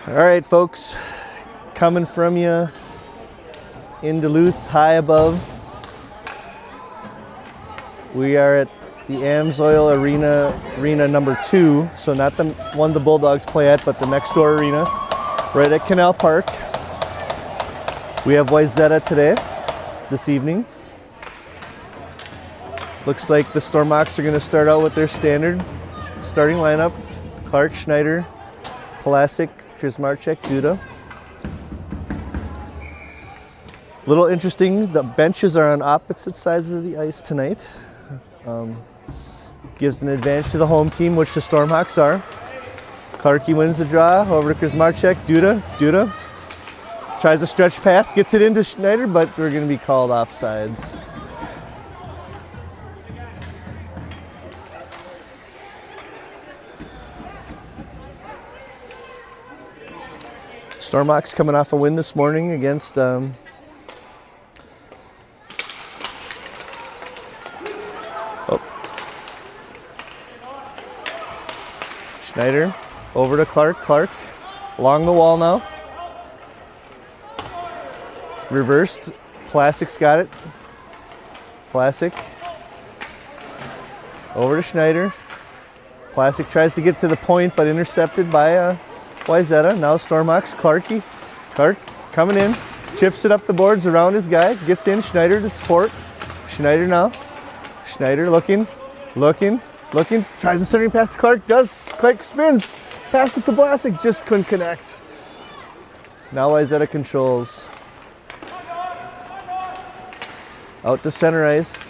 All right, folks, coming from you in Duluth, high above. We are at the Amsoil Arena number 2, so not the one the Bulldogs play at, but the next door arena, right at Canal Park. We have Wayzata today, this evening. Looks like the Stormhawks are going to start out with their standard starting lineup: Clark, Schneider, Plastic, Krizmarchek, Judah. Little interesting, the benches are on opposite sides of the ice tonight. Gives an advantage to the home team, which the Stormhawks are. Clarky wins the draw, over to Krizmarchek, Judah tries a stretch pass, gets it into Schneider, but they're going to be called offsides. Stormhawks coming off a win this morning against Schneider, over to Clark, along the wall now. Reversed, Plastic's got it. Plastic, over to Schneider. Plastic tries to get to the point, but intercepted by Wayzata. Now Stormhawks, Clark coming in, chips it up the boards around his guy, gets in, Schneider to support. Schneider now, Schneider looking, tries the centering pass to Clark, Clark spins, passes to Plastic, just couldn't connect. Now Wayzata controls. Out to center ice,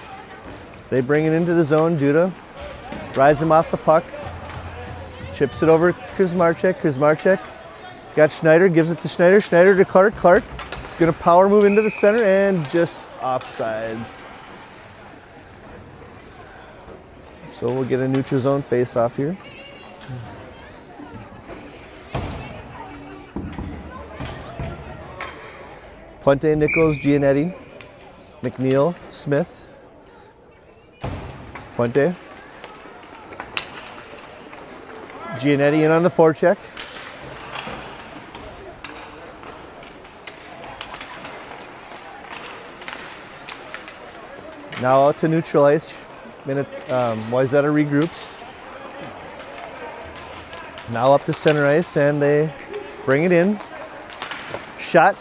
they bring it into the zone, Judah rides him off the puck, chips it over Krizmarchek, he's got Schneider, gives it to Schneider to Clark, gonna power move into the center and just offsides. So we'll get a neutral zone face off here. Puente, Nichols, Giannetti, McNeil, Smith, Puente. Giannetti in on the forecheck. Now out to neutral ice. Wayzata regroups. Now up to center ice and they bring it in. Shot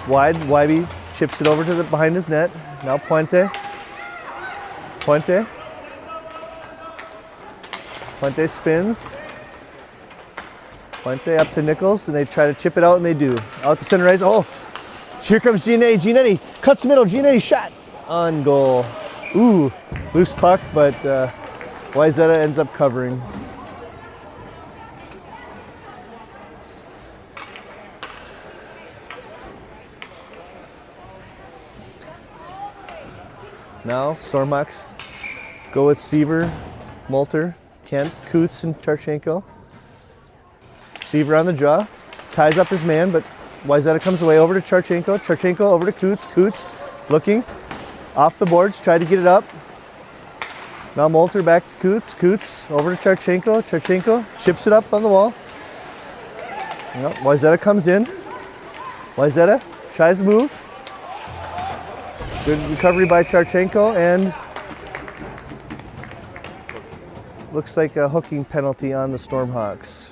wide. Wybe chips it over to the behind his net. Now Puente spins. Puente up to Nichols, and they try to chip it out, and they do. Out to center ice. Oh, here comes Giannetti. Cuts middle. Giannetti shot on goal. Ooh, loose puck, but Wayzata ends up covering. Now Stormhawks go with Seaver, Molter, Kent, Coots, and Charchenko. Seaver on the draw, ties up his man, but Wayzata comes away over to Charchenko over to Coots looking, off the boards, tried to get it up. Now Molter back to Coots over to Charchenko chips it up on the wall. Well, Wayzata comes in, Wayzata tries to move. Good recovery by Charchenko, and looks like a hooking penalty on the Stormhawks.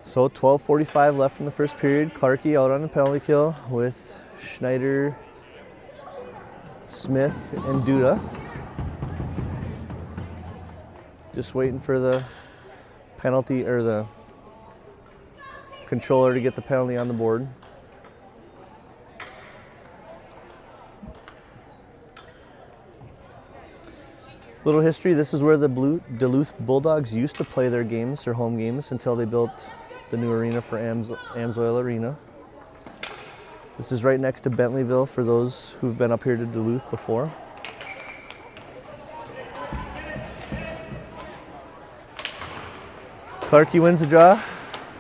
So 12:45 left in the first period. Clarky out on the penalty kill with Schneider, Smith, and Duda. Just waiting for the penalty, or the controller to get the penalty on the board. Little history, this is where the Duluth Bulldogs used to play their games, their home games, until they built the new arena for Amsoil Arena. This is right next to Bentleyville for those who've been up here to Duluth before. Clarky wins the draw,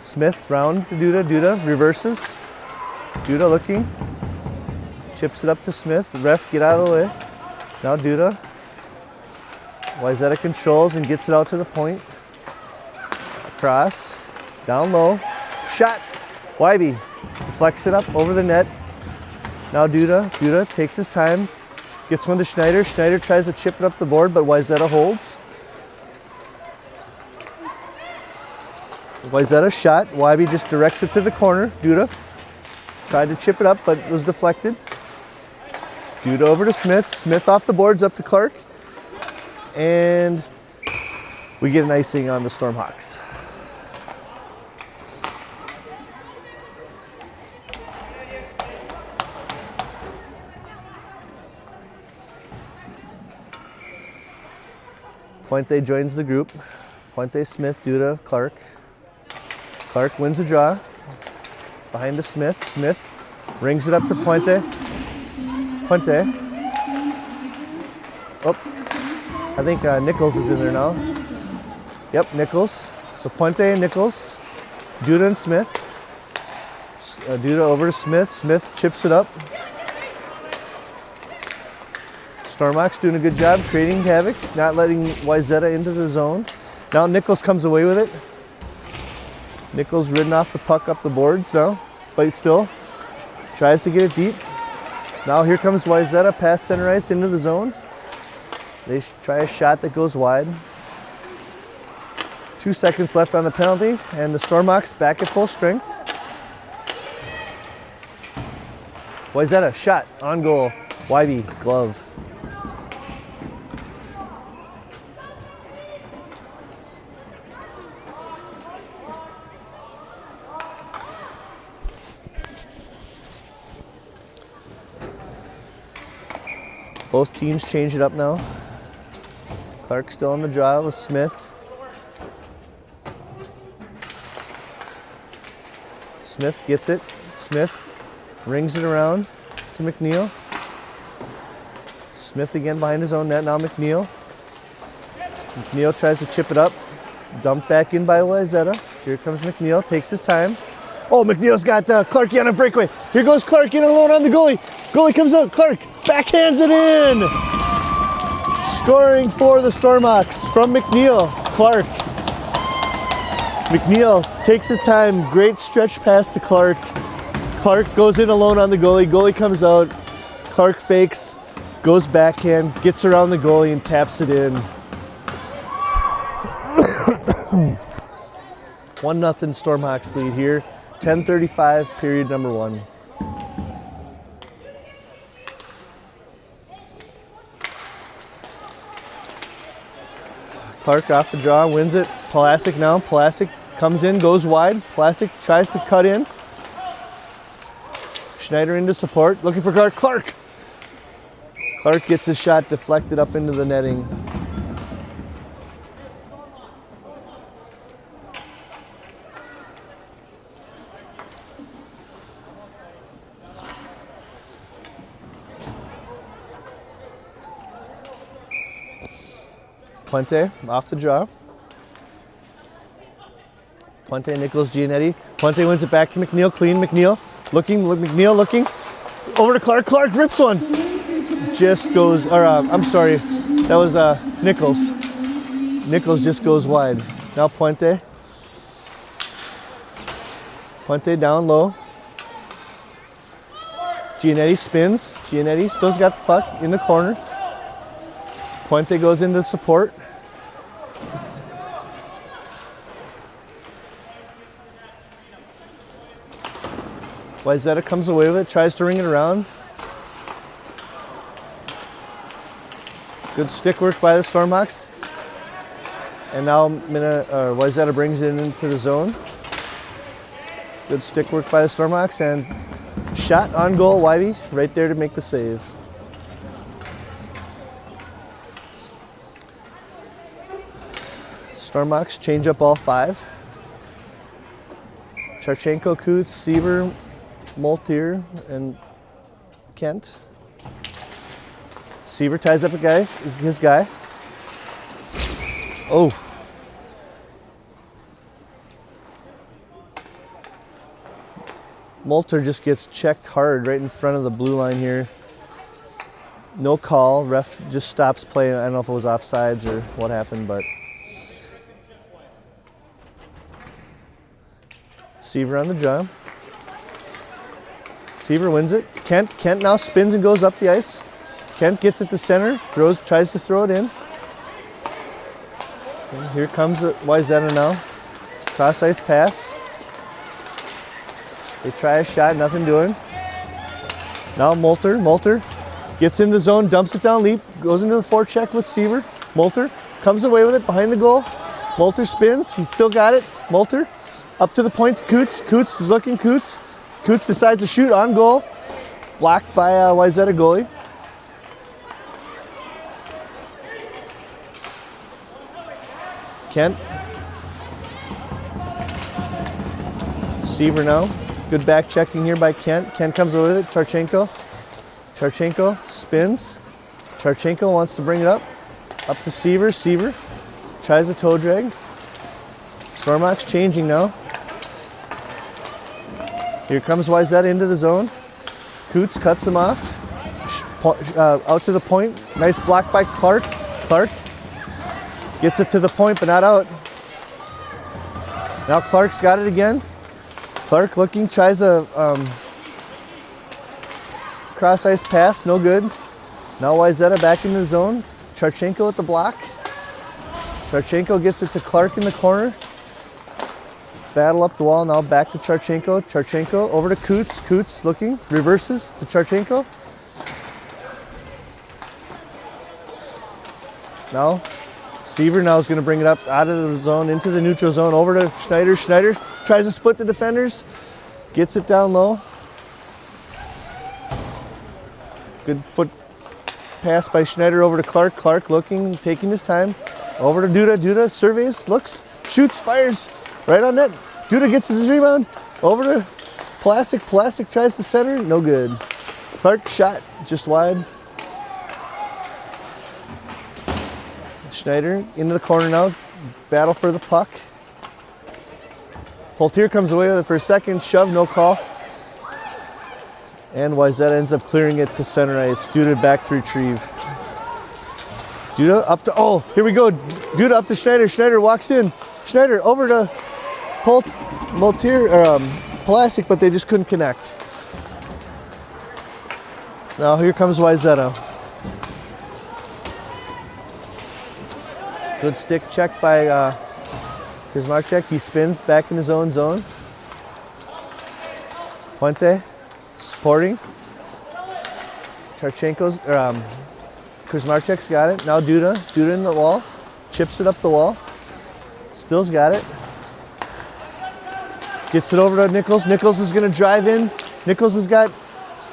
Smith round to Duda. Duda reverses. Duda looking. Chips it up to Smith. The ref, get out of the way. Now Duda. Wayzata controls and gets it out to the point. Cross. Down low. Shot. Wybe deflects it up over the net. Now Duda. Duda takes his time. Gets one to Schneider. Schneider tries to chip it up the board, but Wayzata holds. Wayzata shot. Wybe just directs it to the corner. Duda tried to chip it up, but it was deflected. Duda over to Smith. Smith off the boards up to Clark. And we get an icing on the Stormhawks. Puente joins the group. Puente, Smith, Duda, Clark. Clark wins the draw. Behind to Smith. Smith rings it up to Puente. Puente. Oh, I think Nichols is in there now. Yep, Nichols. So Puente and Nichols. Duda and Smith. Duda over to Smith. Smith chips it up. Stormhawks doing a good job creating havoc, not letting Wayzata into the zone. Now Nichols comes away with it. Nichols ridden off the puck up the boards now, but he still tries to get it deep. Now here comes Wayzata past center ice into the zone. They try a shot that goes wide. 2 seconds left on the penalty, and the Stormhawks back at full strength. Wayzata shot on goal. Wybe glove. Both teams change it up now. Clark still on the draw with Smith. Smith gets it. Smith rings it around to McNeil. Smith again behind his own net. Now McNeil. McNeil tries to chip it up. Dumped back in by Wayzata. Here comes McNeil. Takes his time. Oh, McNeil's got Clark on a breakaway. Here goes Clark in alone on the goalie. Goalie comes out. Clark backhands it in. Scoring for the Stormhawks from McNeil. Clark. McNeil takes his time. Great stretch pass to Clark. Clark goes in alone on the goalie. Goalie comes out. Clark fakes. Goes backhand. Gets around the goalie and taps it in. 1-0 Stormhawks lead here. 10:35, period number 1. Clark off the draw, wins it. Plastic now. Plastic comes in, goes wide. Plastic tries to cut in. Schneider into support, looking for Clark. Clark! Clark gets his shot deflected up into the netting. Puente off the draw. Puente, Nichols, Giannetti. Puente wins it back to McNeil. Clean. McNeil looking. McNeil looking. Over to Clark. Clark rips one. Just goes. Or I'm sorry, that was Nichols. Nichols just goes wide. Now Puente. Puente down low. Giannetti spins. Giannetti still's got the puck in the corner. Puente goes into support. Wayzata comes away with it, tries to ring it around. Good stick work by the Stormhawks. And now Wayzata brings it into the zone. Good stick work by the Stormhawks and shot on goal, Wybe, right there to make the save. Stormhawks change up all 5. Charchenko, Coots, Seaver, Moltier, and Kent. Seaver ties up a guy, his guy. Oh. Moulter just gets checked hard right in front of the blue line here. No call. Ref just stops play. I don't know if it was offsides or what happened, but Seaver on the draw. Seaver wins it. Kent now spins and goes up the ice. Kent gets it to center, tries to throw it in. And here comes Wayzata now. Cross ice pass. They try a shot, nothing doing. Now Moulter gets in the zone, dumps it down leap, goes into the forecheck with Seaver. Moulter comes away with it behind the goal. Moulter spins, he's still got it. Moulter up to the point to Coots. Coots is looking, Coots decides to shoot on goal. Blocked by Wayzata goalie. Kent. Seaver now. Good back checking here by Kent. Kent comes away with it. Charchenko spins. Charchenko wants to bring it up to Seaver. Seaver tries a toe drag. Stormox changing now. Here comes Wayzata into the zone. Coots cuts him off. Out to the point. Nice block by Clark. Clark gets it to the point, but not out. Now Clark's got it again. Clark looking, tries a cross ice pass, no good. Now Wayzata back in the zone. Charchenko at the block. Charchenko gets it to Clark in the corner. Battle up the wall, now back to Charchenko. Charchenko over to Coots. Coots looking, reverses to Charchenko. Now Seaver now is going to bring it up out of the zone into the neutral zone over to Schneider. Schneider tries to split the defenders, gets it down low. Good foot pass by Schneider over to Clark. Clark looking, taking his time. Over to Duda. Duda surveys, looks, shoots, fires right on net. Duda gets his rebound. Over to Plastic. Plastic tries to center, no good. Clark shot just wide. Schneider into the corner now. Battle for the puck. Poltier comes away with it for a second. Shove, no call. And Wayzata ends up clearing it to center ice. Duda back to retrieve. Duda up to, oh, here we go. Duda up to Schneider. Schneider walks in. Schneider over to Plastic, but they just couldn't connect. Now here comes Wayzata. Good stick check by Kuzmarchek. He spins back in his own zone. Puente supporting. Charchenko's, Kuzmarchek's got it. Now Duda in the wall. Chips it up the wall. Still's got it. Gets it over to Nichols. Nichols is going to drive in. Nichols has got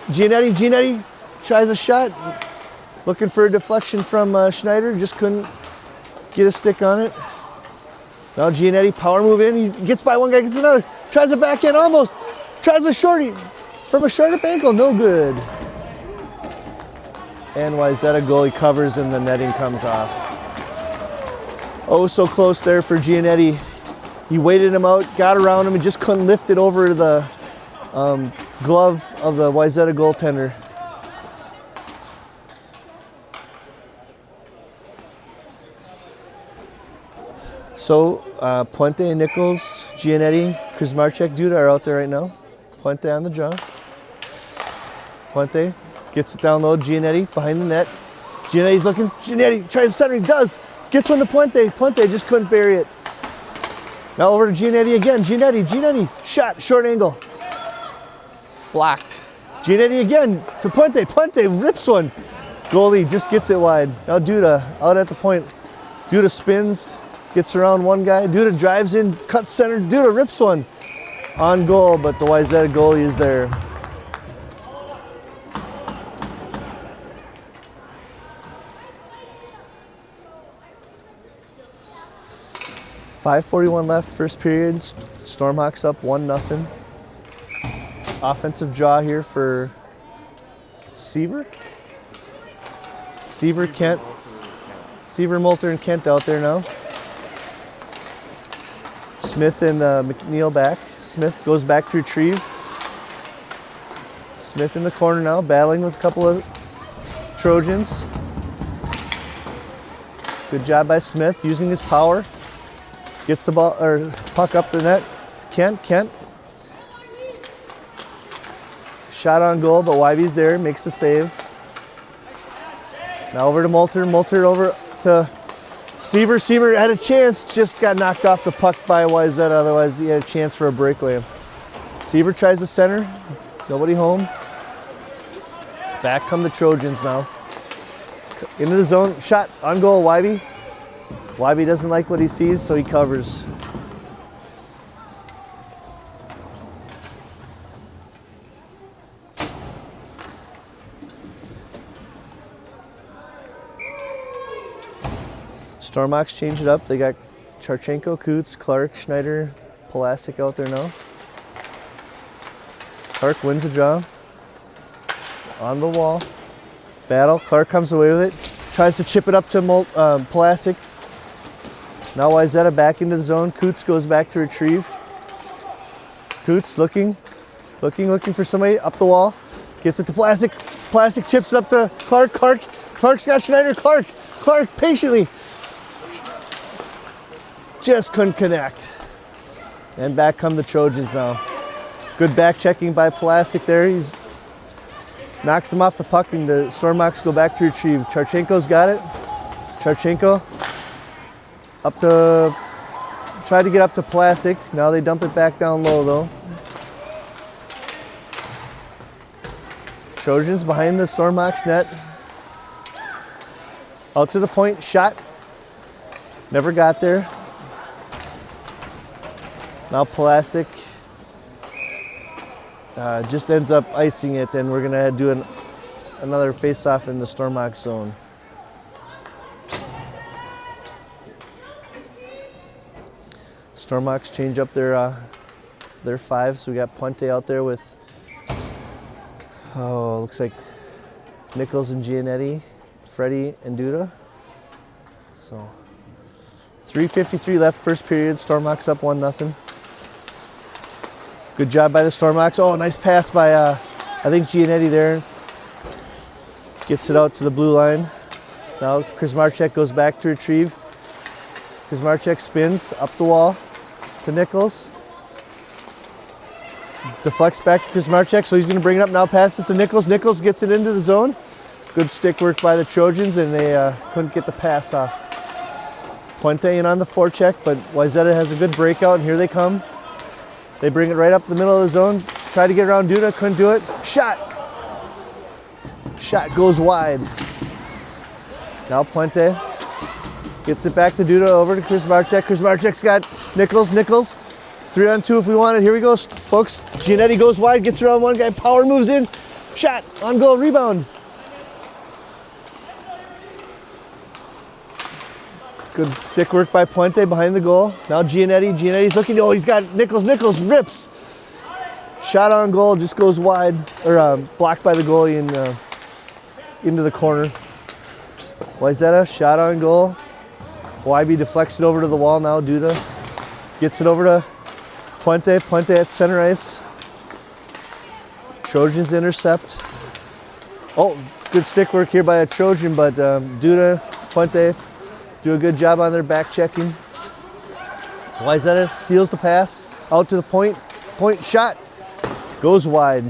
Giannetti. Giannetti tries a shot. Looking for a deflection from Schneider. Just couldn't get a stick on it. Now Giannetti power move in. He gets by one guy, gets another. Tries a backhand almost. Tries a shorty from a short up ankle. No good. And Wayzata goalie covers and the netting comes off. Oh, so close there for Giannetti. He waited him out, got around him, and just couldn't lift it over the glove of the Wayzata goaltender. So Puente, Nichols, Giannetti, Kuzmarchek, Duda are out there right now. Puente on the draw. Puente gets it down low. Giannetti behind the net. Giannetti's looking. Giannetti tries to center. He does. Gets one to Puente. Puente just couldn't bury it. Now over to Giannetti again. Giannetti. Shot. Short angle. Blocked. Giannetti again to Puente. Puente rips one. Goalie just gets it wide. Now Duda out at the point. Duda spins. Gets around one guy. Duda drives in. Cuts center. Duda rips one. On goal, but the Wayzata goalie is there. .541 left, first period. Stormhawks up 1-0. Offensive draw here for Seaver. Seaver, Kent. Seaver, Moulter, and Kent out there now. Smith and McNeil back. Smith goes back to retrieve. Smith in the corner now, battling with a couple of Trojans. Good job by Smith, using his power. Gets the ball or puck up the net. Kent. Shot on goal, but Wybe's there, makes the save. Now over to Moulter. Moulter over to Seaver. Seaver had a chance, just got knocked off the puck by Wayzata. Otherwise, he had a chance for a breakaway. Seaver tries the center. Nobody home. Back come the Trojans now. Into the zone. Shot on goal, Wybe. Wybe doesn't like what he sees, so he covers. Stormox changed it up. They got Charchenko, Coots, Clark, Schneider, Plastic out there now. Clark wins the draw. On the wall. Battle. Clark comes away with it. Tries to chip it up to Plastic. Now Wayzata back into the zone. Coots goes back to retrieve. Coots looking for somebody up the wall. Gets it to Plastic. Plastic chips it up to Clark. Clark's got Schneider. Clark patiently. Just couldn't connect. And back come the Trojans now. Good back checking by Plastic there. He knocks him off the puck, and the Stormox go back to retrieve. Charchenko's got it. Charchenko up to, tried to get up to Plastic. Now they dump it back down low though. Trojans behind the Stormox net. Out to the point, shot. Never got there. Now Plastic just ends up icing it, and we're gonna do another face-off in the Stormox zone. Stormox change up their five, so we got Puente out there with, looks like Nichols and Giannetti, Freddie and Duda. So 3:53 left, first period. Stormox up 1-0. Good job by the Stormox. Oh, nice pass by, I think Giannetti there. Gets it out to the blue line. Now Kuzmarchek goes back to retrieve. Kuzmarchek spins up the wall to Nichols. Deflects back to Kuzmarchek, so he's going to bring it up now. Passes to Nichols. Nichols gets it into the zone. Good stick work by the Trojans, and they couldn't get the pass off. Puente in on the forecheck, but Wayzata has a good breakout, and here they come. They bring it right up the middle of the zone. Try to get around Duda, couldn't do it. Shot goes wide. Now Puente gets it back to Duda, over to Kuzmarchek. Kuzmarchek's got Nichols. 3-on-2 if we want it. Here we go, folks. Giannetti goes wide, gets around one guy, power moves in. Shot, on goal, rebound. Good stick work by Puente behind the goal. Now Giannetti's looking, oh, he's got Nichols. Nichols rips. Shot on goal, just goes wide, or blocked by the goalie and into the corner. Wayzata, shot on goal. Wybe deflects it over to the wall now. Duda gets it over to Puente. Puente at center ice. Trojans intercept. Oh, good stick work here by a Trojan, but Duda, Puente do a good job on their back checking. Wayzata steals the pass out to the point. Point shot goes wide.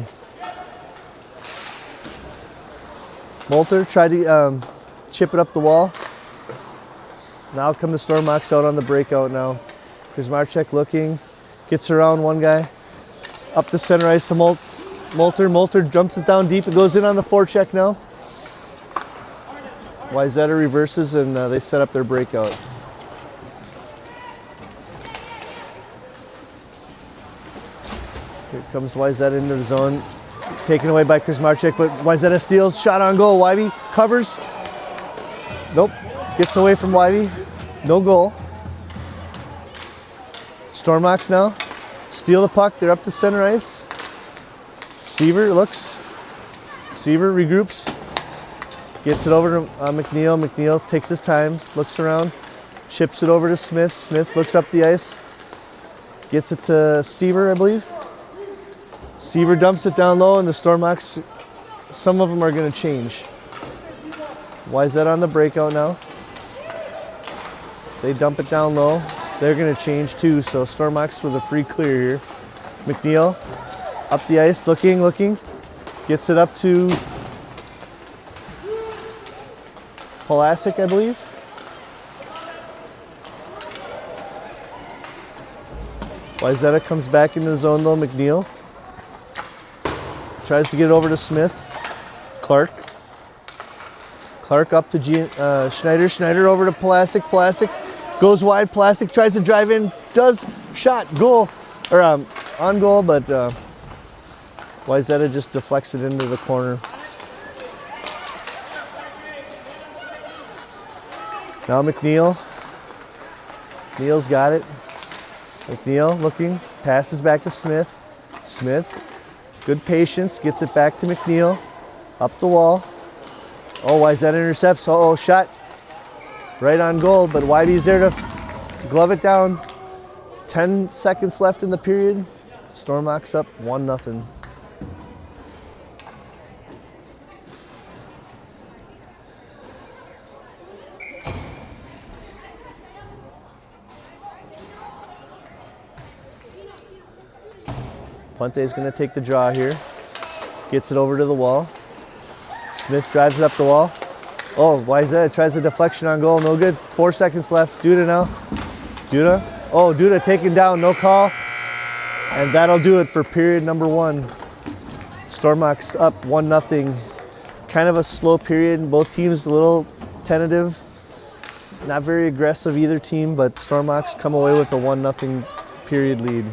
Moulter tried to chip it up the wall. Now come the Stormox out on the breakout now. Kuzmarchek looking, gets around one guy. Up the center ice to Moulter. Moulter jumps it down deep. It goes in on the forecheck now. Wayzata reverses, and they set up their breakout. Here comes Wayzata into the zone. Taken away by Kuzmarchek, but Wayzata steals. Shot on goal. Wybe covers. Nope. Gets away from Wybe. No goal. Stormox now. Steal the puck. They're up to center ice. Seaver looks. Seaver regroups. Gets it over to McNeil. McNeil takes his time, looks around, chips it over to Smith. Smith looks up the ice. Gets it to Seaver, I believe. Seaver dumps it down low, and the Stormox, some of them are going to change. Wayzata on the breakout now. They dump it down low. They're going to change too, so Stormox with a free clear here. McNeil up the ice, looking. Gets it up to Pulasic, I believe. Wayzata comes back into the zone though, McNeil. Tries to get it over to Smith. Clark up to Schneider. Schneider over to Pulasic. Pulasic goes wide. Pulasic tries to drive in. Does. Shot. Goal. Or on goal, but Wayzata just deflects it into the corner. Now McNeil. McNeil's got it. McNeil looking. Passes back to Smith. Smith. Good patience. Gets it back to McNeil. Up the wall. Oh, Wayzata intercepts. Oh, shot right on goal, but Whitey's there to glove it down. 10 seconds left in the period. Stormox up 1-0. Puente's going to take the draw here. Gets it over to the wall. Smith drives it up the wall. Oh, Wayzata tries a deflection on goal. No good. 4 seconds left. Duda now. Duda. Oh, Duda taken down. No call. And that'll do it for period number 1. Stormox up 1-0. Kind of a slow period. Both teams a little tentative. Not very aggressive either team, but Stormox come away with a 1-0 period lead.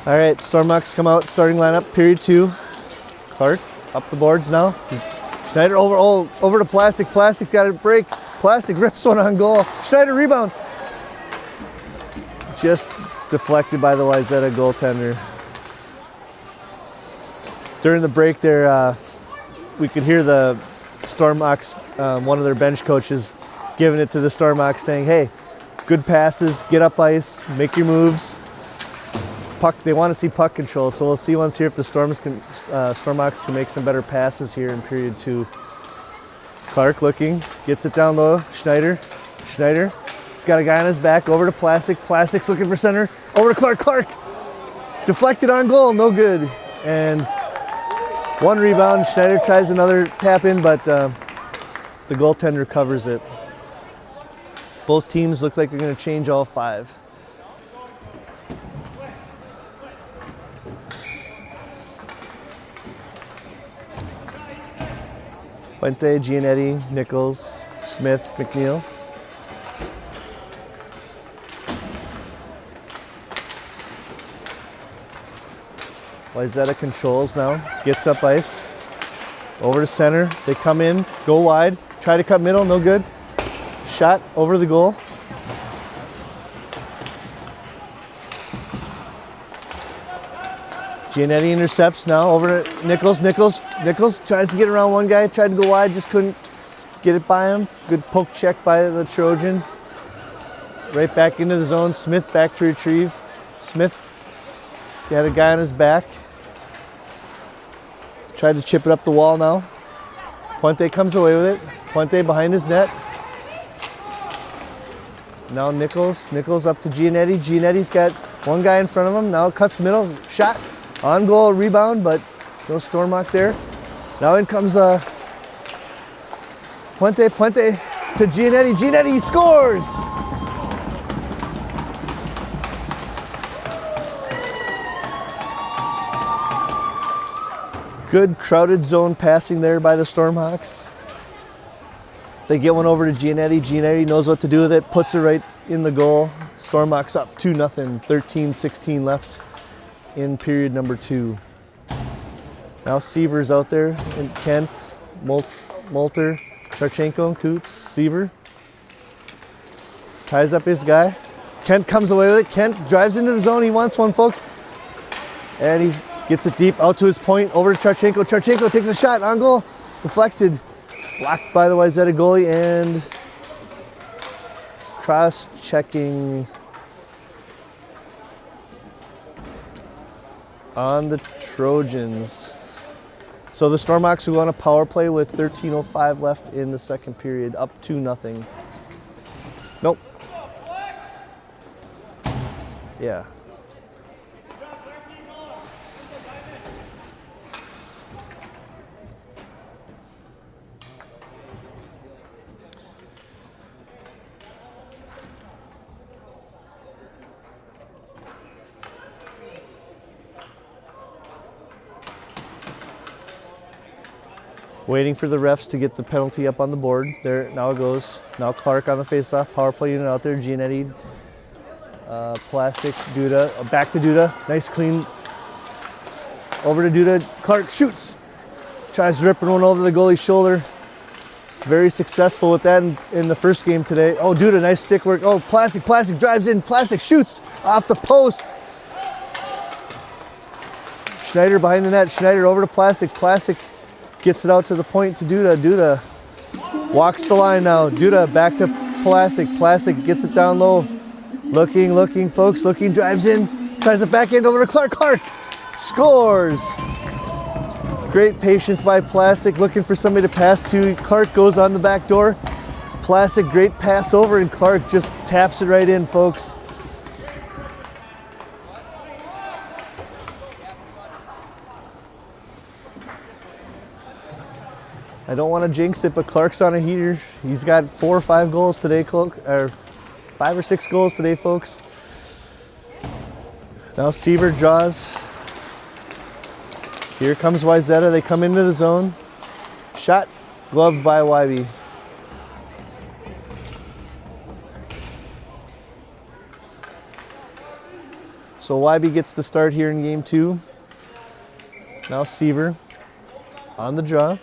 All right, Stormox come out, starting lineup, period 2. Clark up the boards now. Schneider over to Plastic. Plastic's got a break. Plastic rips one on goal. Schneider rebound. Just deflected by the Wayzata goaltender. During the break there, we could hear the Stormox, one of their bench coaches, giving it to the Stormox saying, hey, good passes, get up ice, make your moves. Puck, they want to see puck control, so we'll see once here if the Stormox can make some better passes here in period 2. Clark looking, gets it down low. Schneider, he's got a guy on his back, over to Plastic. Plastic's looking for center, over to Clark. Clark deflected on goal, no good. And one rebound. Schneider tries another tap in, but The goaltender covers it. Both teams look like they're going to change all 5. Puente, Giannetti, Nichols, Smith, McNeil. Wayzata controls now, gets up ice. Over to center, they come in, go wide, try to cut middle, no good. Shot over the goal. Giannetti intercepts now, over to Nichols. Nichols tries to get around one guy, tried to go wide, just couldn't get it by him. Good poke check by the Trojan. Right back into the zone, Smith back to retrieve. Smith had a guy on his back. Tried to chip it up the wall now. Puente comes away with it. Puente behind his net. Now Nichols up to Giannetti. Giannetti's got one guy in front of him. Now cuts middle, shot. On goal, rebound, but no Stormock there. Now in comes Puente to Giannetti. Giannetti scores! Good crowded zone passing there by the Stormhawks. They get one over to Giannetti. Giannetti knows what to do with it, puts it right in the goal. Stormhawks up 2-0, 13-16 left in period number 2. Now Seaver's out there, and Kent, Molter, Charchenko, and Coots. Seaver ties up his guy. Kent comes away with it. Kent drives into the zone. He wants one, folks. And he gets it deep out to his point, over to Charchenko. Charchenko takes a shot on goal, deflected. Blocked by the Wayzata goalie, and cross-checking on the Trojans. So the Stormhawks will go on a power play with 13:05 left in the second period, up 2-0. Nope. Yeah. Waiting for the refs to get the penalty up on the board. There, now it goes. Now Clark on the face-off, power play unit out there. Giannetti, Plastic, Duda, back to Duda. Nice clean. Over to Duda. Clark shoots. Tries ripping one over the goalie's shoulder. Very successful with that in the first game today. Oh, Duda, nice stick work. Oh, Plastic drives in. Plastic shoots off the post. Schneider behind the net. Schneider over to Plastic. Plastic gets it out to the point to Duda. Duda walks the line now. Duda back to Plastic. Plastic gets it down low. Looking, folks. Looking, drives in. Tries it back end over to Clark. Clark scores. Great patience by Plastic. Looking for somebody to pass to. Clark goes on the back door. Plastic, great pass over, and Clark just taps it right in, folks. I don't want to jinx it, but Clark's on a heater. He's got 4 or 5 goals today, or 5 or 6 goals today, folks. Now Seaver draws. Here comes Wayzata. They come into the zone. Shot, gloved by Wybe. So Wybe gets the start here in game 2. Now Seaver on the draw.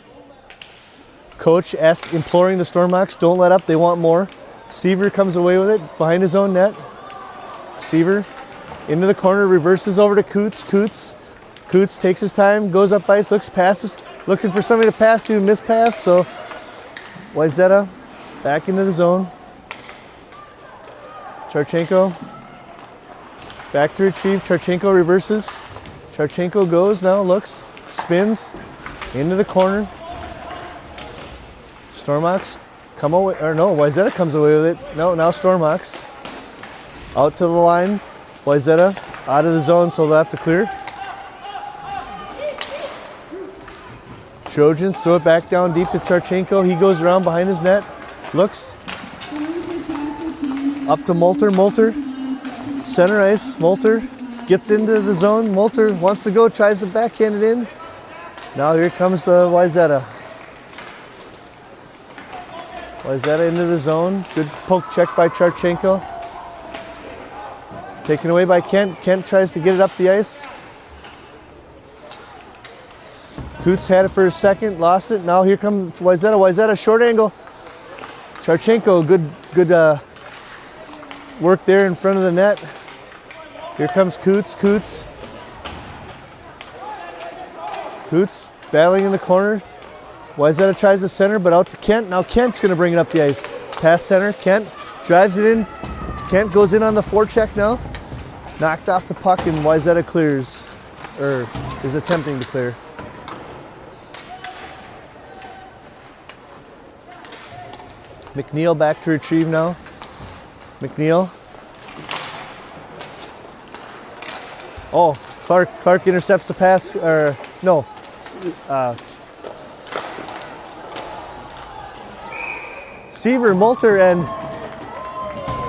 Coach imploring the Stormhawks, don't let up, they want more. Seaver comes away with it behind his own net. Seaver into the corner, reverses over to Coots. Coots takes his time, goes up ice, looks, passes, looking for somebody to pass to, miss pass. So Wayzata back into the zone. Charchenko back to retrieve. Charchenko reverses. Charchenko goes now, looks, spins into the corner. Stormhawks come away, or no, Wayzata comes away with it. No, now Stormhawks out to the line. Wayzata out of the zone, so they'll have to clear. Trojans throw it back down deep to Charchenko. He goes around behind his net, looks. Up to Molter. Molter, center ice. Molter gets into the zone. Molter wants to go, tries to backhand it in. Now here comes Wayzata. Wayzata into the zone. Good poke check by Charchenko. Taken away by Kent. Kent tries to get it up the ice. Coots had it for a second, lost it. Now here comes Wayzata. Wayzata, short angle. Charchenko, good work there in front of the net. Here comes Coots. Coots battling in the corner. Wayzata tries the center, but out to Kent. Now Kent's going to bring it up the ice. Pass center. Kent drives it in. Kent goes in on the forecheck now. Knocked off the puck, and Wayzata clears, or is attempting to clear. McNeil back to retrieve now. McNeil. Oh, Clark intercepts the pass, or no. Seaver, Molter, and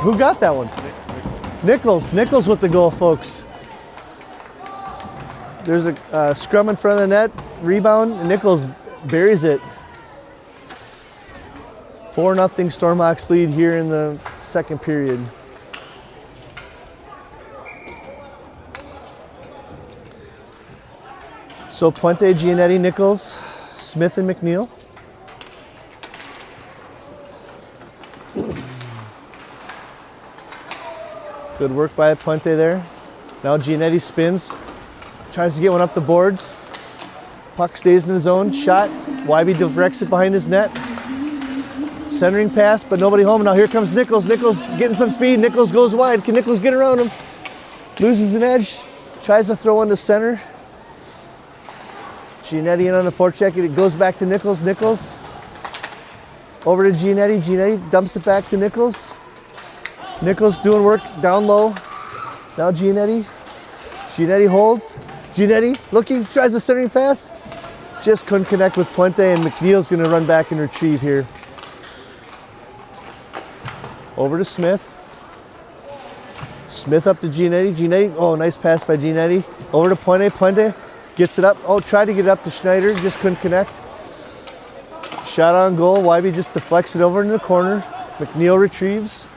who got that one? Nichols with the goal, folks. There's a scrum in front of the net, rebound, and Nichols buries it. 4-0 Stormhawks lead here in the second period. So Puente, Giannetti, Nichols, Smith, and McNeil. Good work by Puente there. Now Giannetti spins, tries to get one up the boards. Puck stays in the zone, shot. Wybe directs it behind his net. Centering pass, but nobody home. Now here comes Nichols. Nichols getting some speed. Nichols goes wide. Can Nichols get around him? Loses an edge. Tries to throw one to center. Giannetti in on the forecheck. It goes back to Nichols. Nichols over to Giannetti. Giannetti dumps it back to Nichols. Nichols doing work down low. Now Giannetti. Giannetti holds. Giannetti looking, tries the centering pass. Just couldn't connect with Puente, and McNeil's going to run back and retrieve here. Over to Smith. Smith up to Giannetti. Giannetti, oh, nice pass by Giannetti. Over to Puente. Puente gets it up. Oh, tried to get it up to Schneider, just couldn't connect. Shot on goal. Wybe just deflects it over in the corner. McNeil retrieves.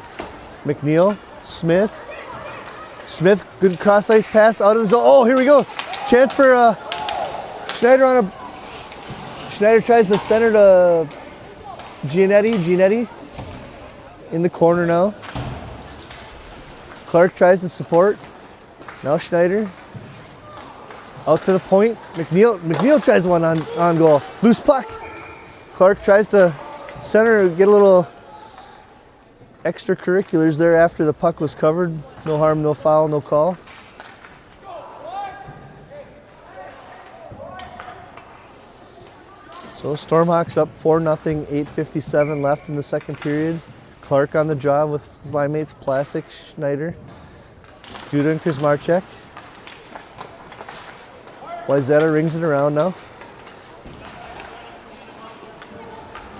McNeil, Smith. Smith, good cross ice pass out of the zone. Oh, here we go. Chance for Schneider on a. Schneider tries to center to Giannetti. Giannetti in the corner now. Clark tries to support. Now Schneider. Out to the point. McNeil tries one on goal. Loose puck. Clark tries to center, get a little extracurriculars there after the puck was covered. No harm, no foul, no call. So Stormhawks up 4-0, 8:57 left in the second period. Clark on the job with his line mates, Plastic, Schneider, Duda, and Kuzmarchek. Wayzata rings it around now.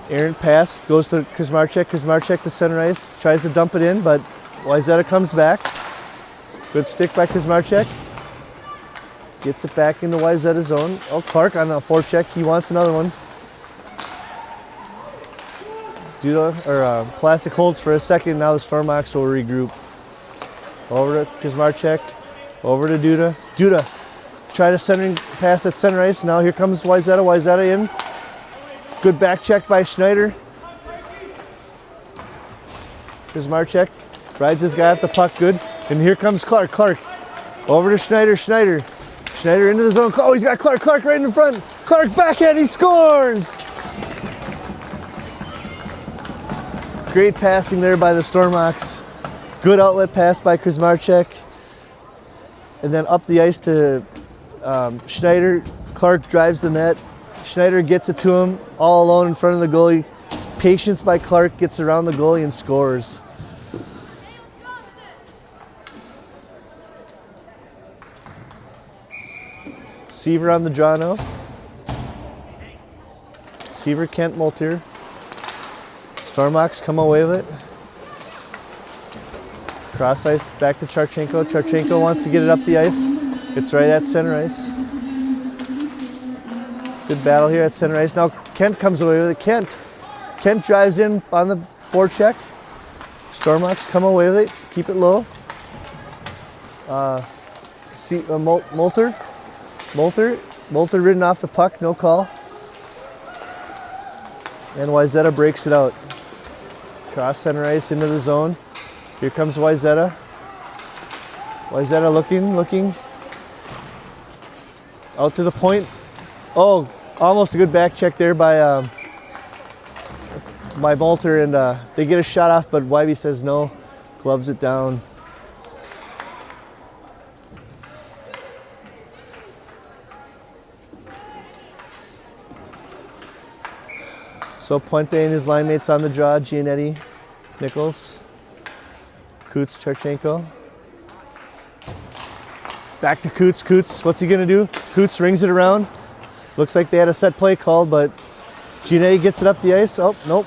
Errant pass, goes to Kuzmarchek. Kuzmarchek to center ice, tries to dump it in, but Wayzata comes back. Good stick by Kuzmarchek. Gets it back into Wayzata's zone. Oh, Clark on a forecheck, he wants another one. Plastic holds for a second, now the Stormhawks will regroup. Over to Kuzmarchek, over to Duda. Duda, try to centering pass at center ice. Now here comes Wayzata. Wayzata in. Good back check by Schneider. Kuzmarchek rides this guy off the puck, good. And here comes Clark. Clark over to Schneider. Schneider into the zone. Oh, he's got Clark. Clark right in front. Clark backhand, he scores! Great passing there by the Stormhawks. Good outlet pass by Kuzmarchek. And then up the ice to Schneider. Clark drives the net. Schneider gets it to him all alone in front of the goalie. Patience by Clark, gets around the goalie and scores. Seaver on the draw now. Seaver, Kent, Molter. Stormox come away with it. Cross ice back to Charchenko. Charchenko wants to get it up the ice. It's right at center ice. Good battle here at center ice. Now Kent comes away with it. Kent drives in on the forecheck. Stormox come away with it. Keep it low. Molter ridden off the puck. No call. And Wayzata breaks it out. Cross center ice into the zone. Here comes Wayzata. Wayzata looking. Out to the point. Oh, almost a good back check there by Molter, and they get a shot off, but Wybe says no. Gloves it down. So Puente and his line mates on the draw. Giannetti, Nichols, Coots, Charchenko. Back to Coots. Coots, what's he gonna do? Coots rings it around. Looks like they had a set play called, but Giannetti gets it up the ice. Oh, nope.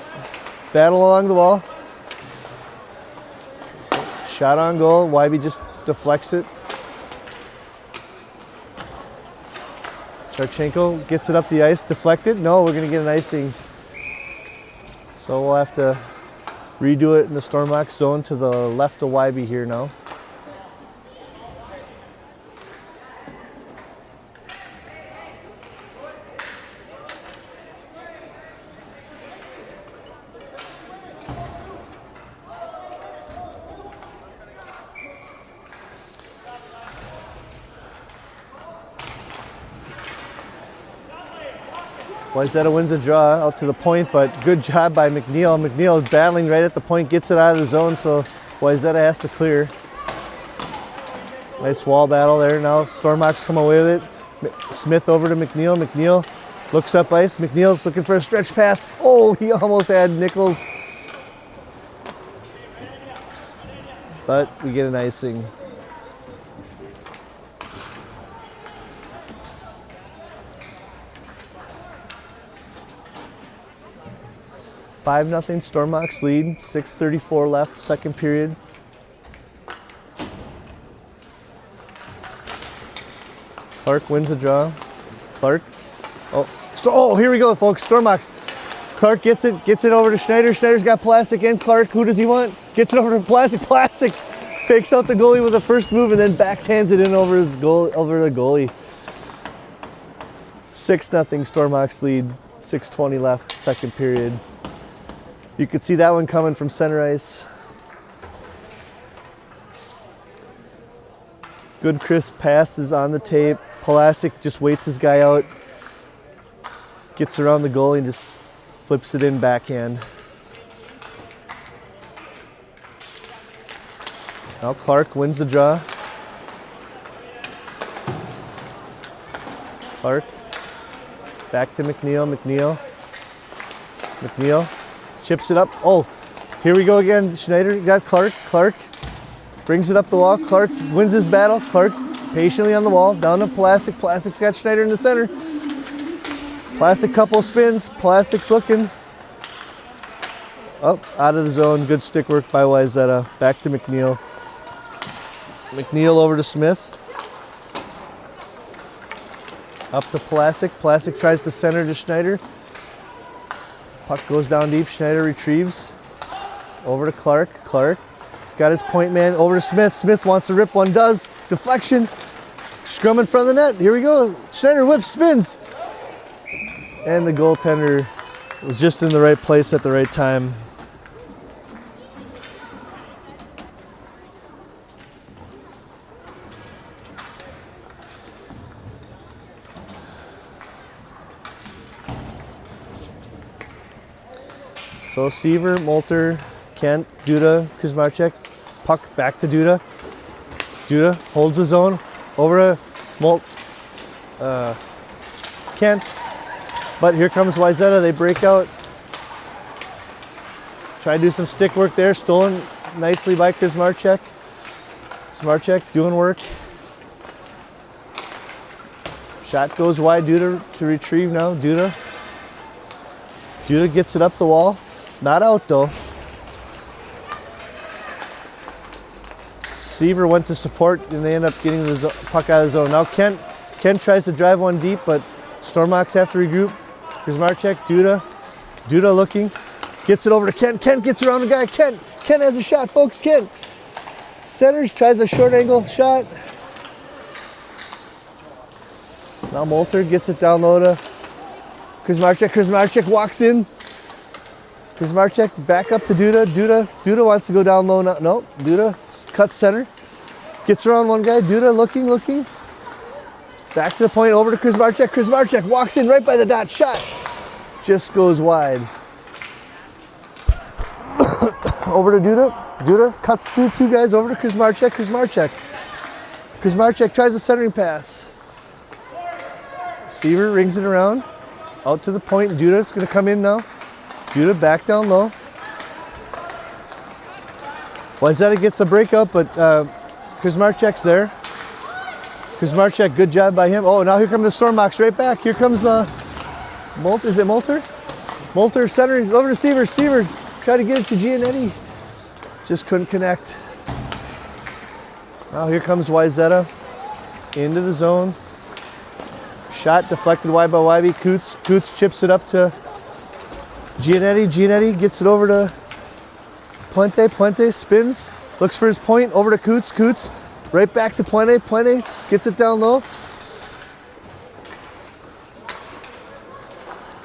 Battle along the wall. Shot on goal. Wybe just deflects it. Charchenko gets it up the ice. Deflected. No, we're gonna get an icing. So we'll have to redo it in the Stormox zone to the left of Wybe here now. Wayzata wins the draw out to the point, but good job by McNeil. McNeil battling right at the point, gets it out of the zone, so Wayzata has to clear. Nice wall battle there. Now Stormox come away with it. Smith over to McNeil. McNeil looks up ice. McNeil's looking for a stretch pass. Oh, he almost had Nichols. But we get an icing. 5-0 Stormox lead, 6:34 left, second period. Clark wins the draw. Clark, oh, here we go, folks, Stormox. Clark gets it over to Schneider. Schneider's got Plastic and Clark. Who does he want? Gets it over to Plastic. Plastic fakes out the goalie with the first move and then backhands it in over the goalie. 6-0 Stormox lead, 6:20 left, second period. You could see that one coming from center ice. Good crisp passes on the tape. Plastic just waits his guy out, gets around the goalie and just flips it in backhand. Now Clark wins the draw. Clark, back to McNeil. McNeil chips it up. Oh, here we go again. Schneider got Clark. Clark brings it up the wall. Clark wins his battle. Clark patiently on the wall, down to Plastic. Plastic's got Schneider in the center. Plastic couple spins. Plastic's looking. Up, out of the zone. Good stick work by Wayzata. Back to McNeil. McNeil over to Smith. Up to Plastic. Plastic tries to center to Schneider. Puck goes down deep. Schneider retrieves. Over to Clark. Clark. He's got his point man over to Smith. Smith wants to rip one, does. Deflection. Scrum in front of the net. Here we go. Schneider whips, spins. And the goaltender was just in the right place at the right time. So Seaver, Molter, Kent, Duda, Kuzmarchek, puck back to Duda. Duda holds his own over to Kent. But here comes Wayzata, they break out. Try to do some stick work there, stolen nicely by Kuzmarchek. Kuzmarchek doing work. Shot goes wide, Duda to retrieve now, Duda. Duda gets it up the wall. Not out though. Seaver went to support and they end up getting the puck out of the zone. Now Kent tries to drive one deep, but Stormox have to regroup. Here's Marchek, Duda looking. Gets it over to Kent. Kent gets around the guy. Kent has a shot, folks. Kent centers, tries a short angle shot. Now Molter gets it down low to Kuzmarchek. Kuzmarchek walks in. Kuzmarchek back up to Duda. Duda wants to go down low. No, Duda cuts center. Gets around one guy. Duda looking. Back to the point, over to Kuzmarchek. Kuzmarchek walks in right by the dot. Shot. Just goes wide. Over to Duda. Duda cuts through two guys over to Kuzmarchek. Kuzmarchek tries a centering pass. Seaver rings it around. Out to the point. Duda's going to come in now. Duda back down low. Wayzata gets the breakout, but Kuzmarchek's there. Kuzmarchek, good job by him. Oh, now here comes the Stormox right back. Here comes Molter. Is it Molter? Molter centering over to Seaver. Seaver tried to get it to Giannetti. Just couldn't connect. Now here comes Wayzata into the zone. Shot deflected wide by Wybe. Coots chips it up to Giannetti. Giannetti gets it over to Puente. Puente spins, looks for his point, over to Coots. Coots right back to Puente. Puente gets it down low.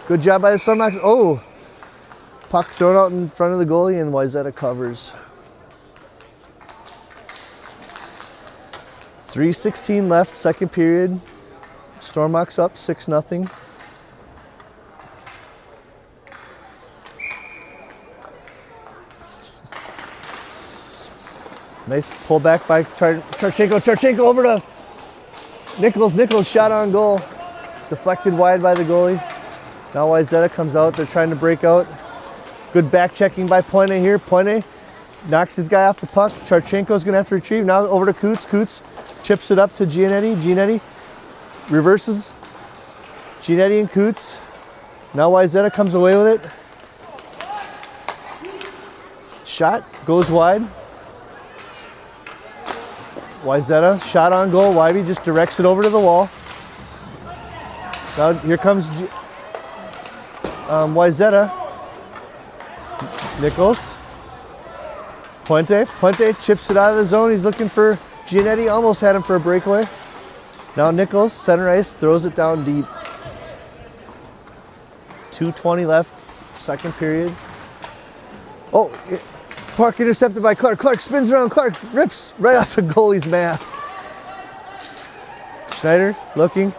Good job by the Stormox. Oh, puck thrown out in front of the goalie and Wayzata covers. 3:16 left, second period. Stormox up 6-0. Nice pullback by Charchenko. Charchenko over to Nichols. Nichols shot on goal. Deflected wide by the goalie. Now Wayzata comes out. They're trying to break out. Good back checking by Puente here. Puente knocks his guy off the puck. Charchenko's going to have to retrieve. Now over to Coots. Coots chips it up to Giannetti. Giannetti reverses. Giannetti and Coots. Now Wayzata comes away with it. Shot goes wide. Wayzata shot on goal. Wybe just directs it over to the wall. Now here comes Wayzata. Nichols. Puente chips it out of the zone. He's looking for Giannetti. Almost had him for a breakaway. Now Nichols, center ice, throws it down deep. 2:20 left, second period. Oh, puck intercepted by Clark. Clark spins around. Clark rips right off the goalie's mask. Schneider looking.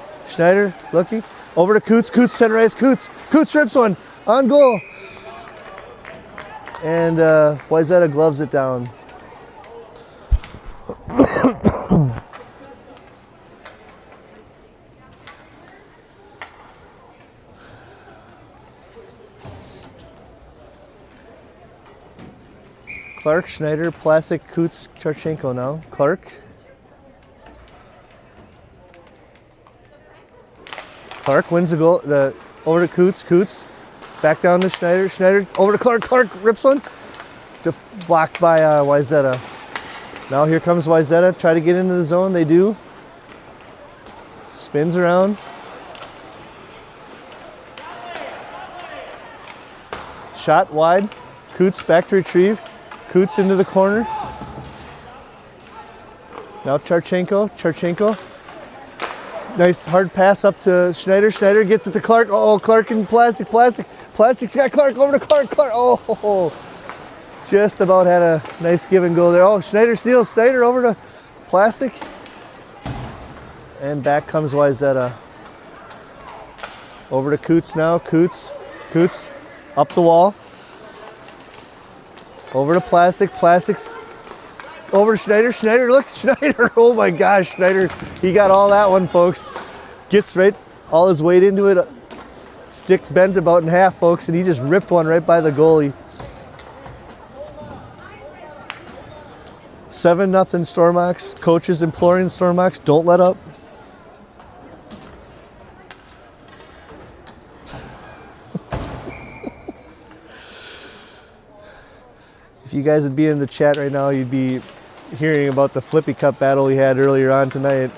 Over to Coots. Coots, center ice. Coots rips one on goal. And Wayzata gloves it down. Clark, Schneider, Plastic, Coots, Charchenko now. Clark. Clark wins the goal. Over to Coots. Coots back down to Schneider. Schneider over to Clark. Clark rips one. Blocked by Wayzata. Now here comes Wayzata. Try to get into the zone. They do. Spins around. Shot wide. Coots back to retrieve. Coots into the corner. Now Charchenko. Nice hard pass up to Schneider. Schneider gets it to Clark. Oh, Clark and Plastic. Plastic's got Clark over to Clark. Oh, just about had a nice give and go there. Oh, Schneider steals. Schneider over to Plastic. And back comes Wayzata. Over to Coots now. Coots up the wall. Over to Plastic. Plastic's over to Schneider. Look, Schneider. Oh my gosh, Schneider. He got all that one, folks. Gets right all his weight into it. Stick bent about in half, folks, and he just ripped one right by the goalie. 7-0 Stormox. Coaches imploring Stormox, don't let up. you guys would be in the chat right now, you'd be hearing about the Flippy Cup battle we had earlier on tonight.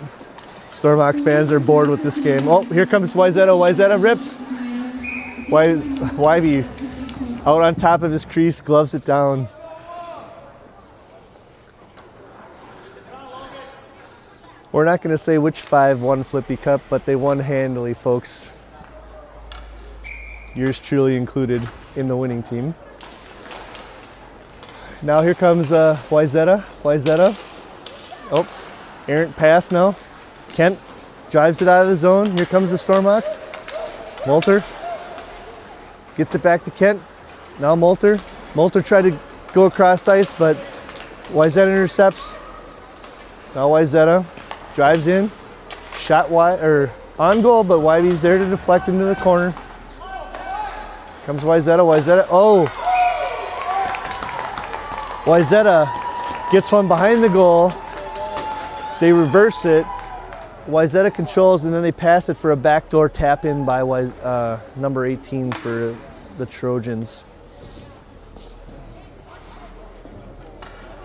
Stormox fans are bored with this game. Oh, here comes Wayzata. Wayzata rips. Wybe out on top of his crease, gloves it down. We're not going to say which 5 won Flippy Cup, but they won handily, folks. Yours truly included in the winning team. Now here comes Wayzata. Wayzata. Oh, errant pass now. Kent drives it out of the zone. Here comes the Stormox. Molter gets it back to Kent. Now Molter. Molter tried to go across ice, but Wayzata intercepts. Now Wayzata drives in. Shot wide or on goal, but Wybe's there to deflect into the corner. Comes Wayzata. Wayzata. Oh! Wayzata gets one behind the goal. They reverse it. Wayzata controls, and then they pass it for a backdoor tap in by number 18 for the Trojans.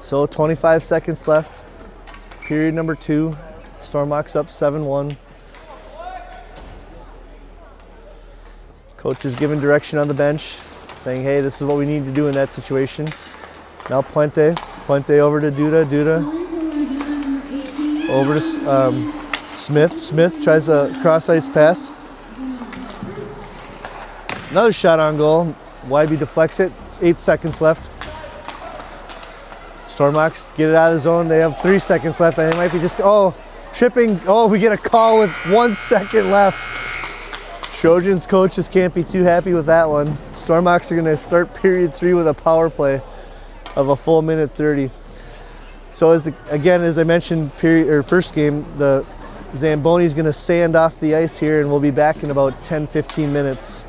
So 25 seconds left. Period number 2. Stormox up 7-1. Coach is giving direction on the bench, saying, hey, this is what we need to do in that situation. Now Puente over to Duda. Duda over to Smith. Smith tries a cross ice pass. Another shot on goal. Wybe deflects it. 8 seconds left. Stormox get it out of the zone. They have 3 seconds left. And they might be just, tripping. Oh, we get a call with 1 second left. Trojans coaches can't be too happy with that one. Stormox are going to start period 3 with a power play of a full minute 30. So as I mentioned, first game, the Zamboni's going to sand off the ice here, and we'll be back in about 10-15 minutes.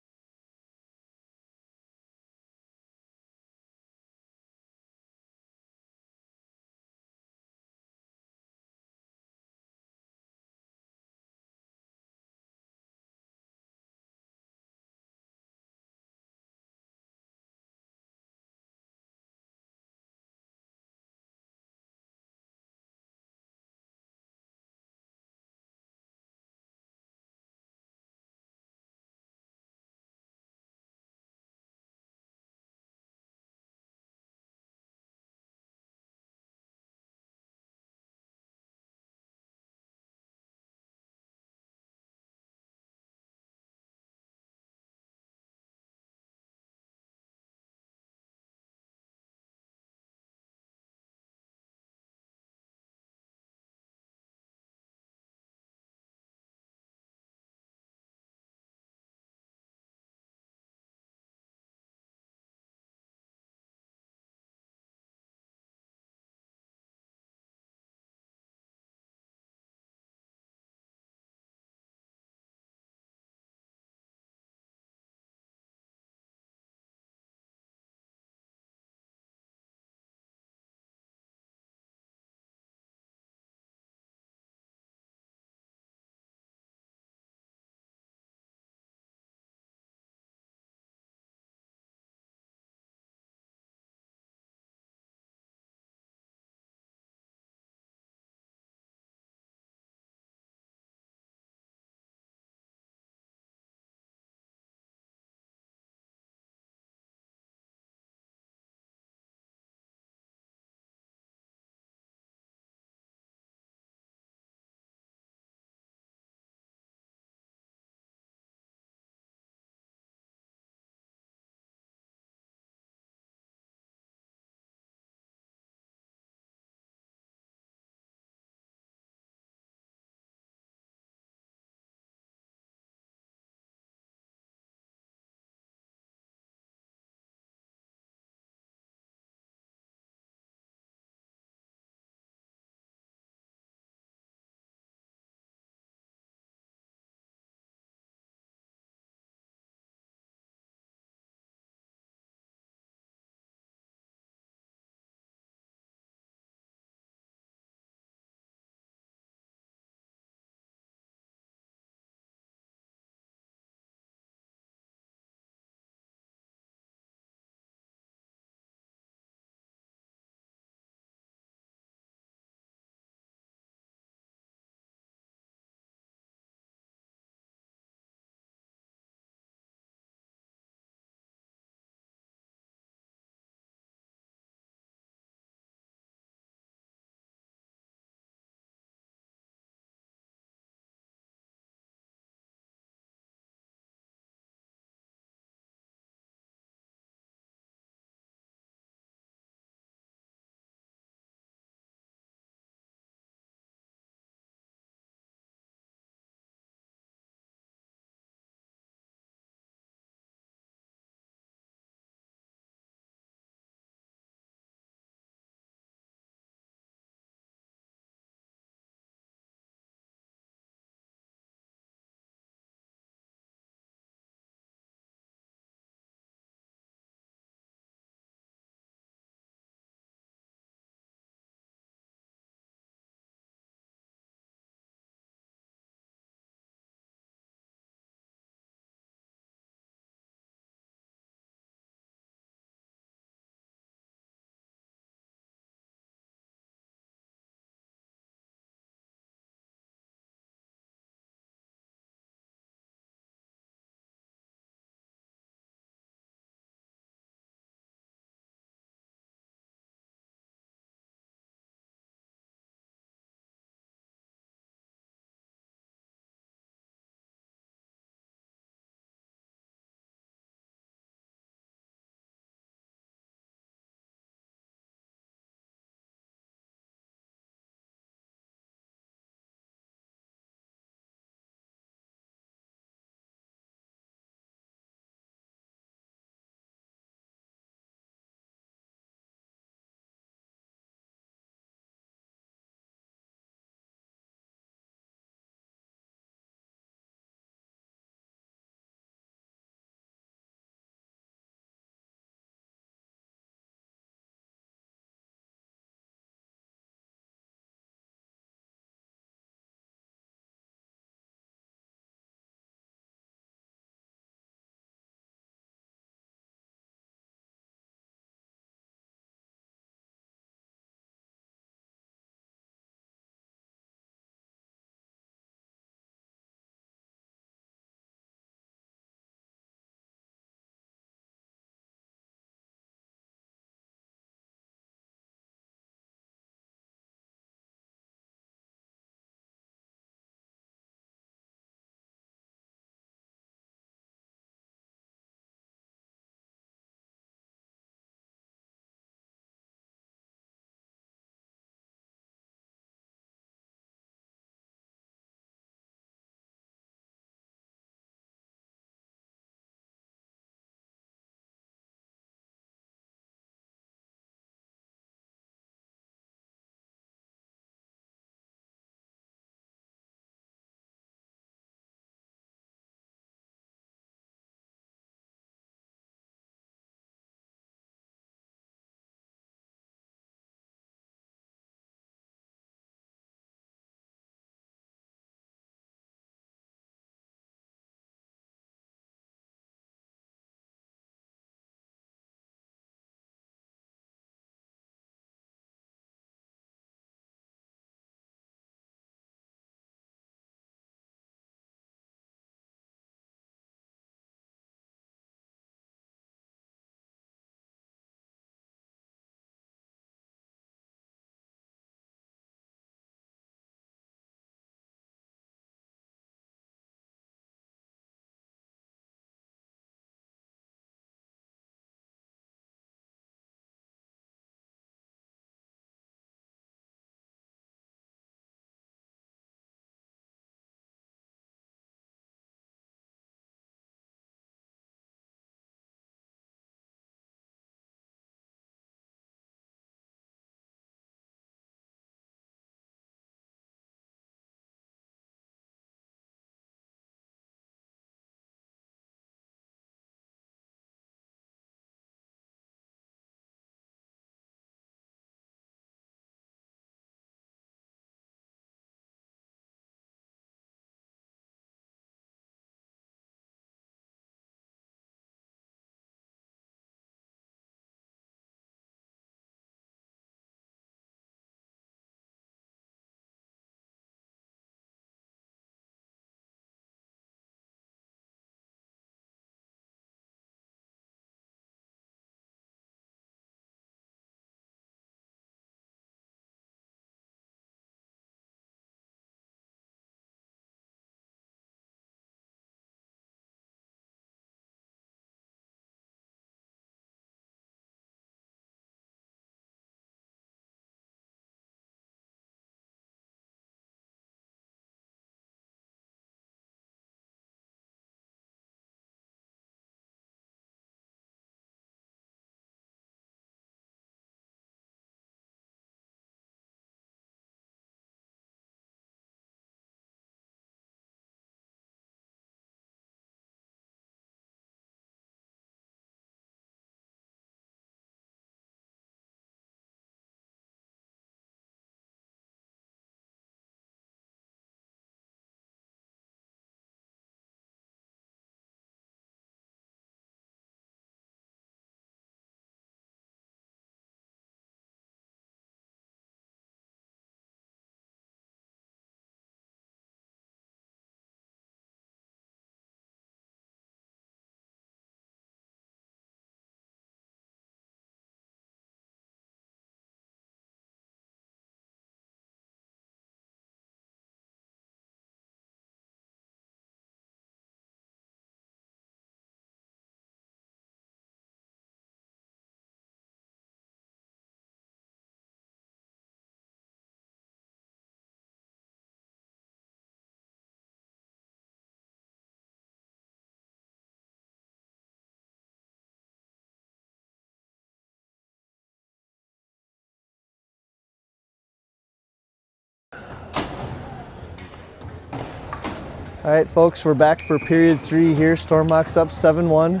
All right, folks, we're back for period 3 here. Stormhawks up 7-1.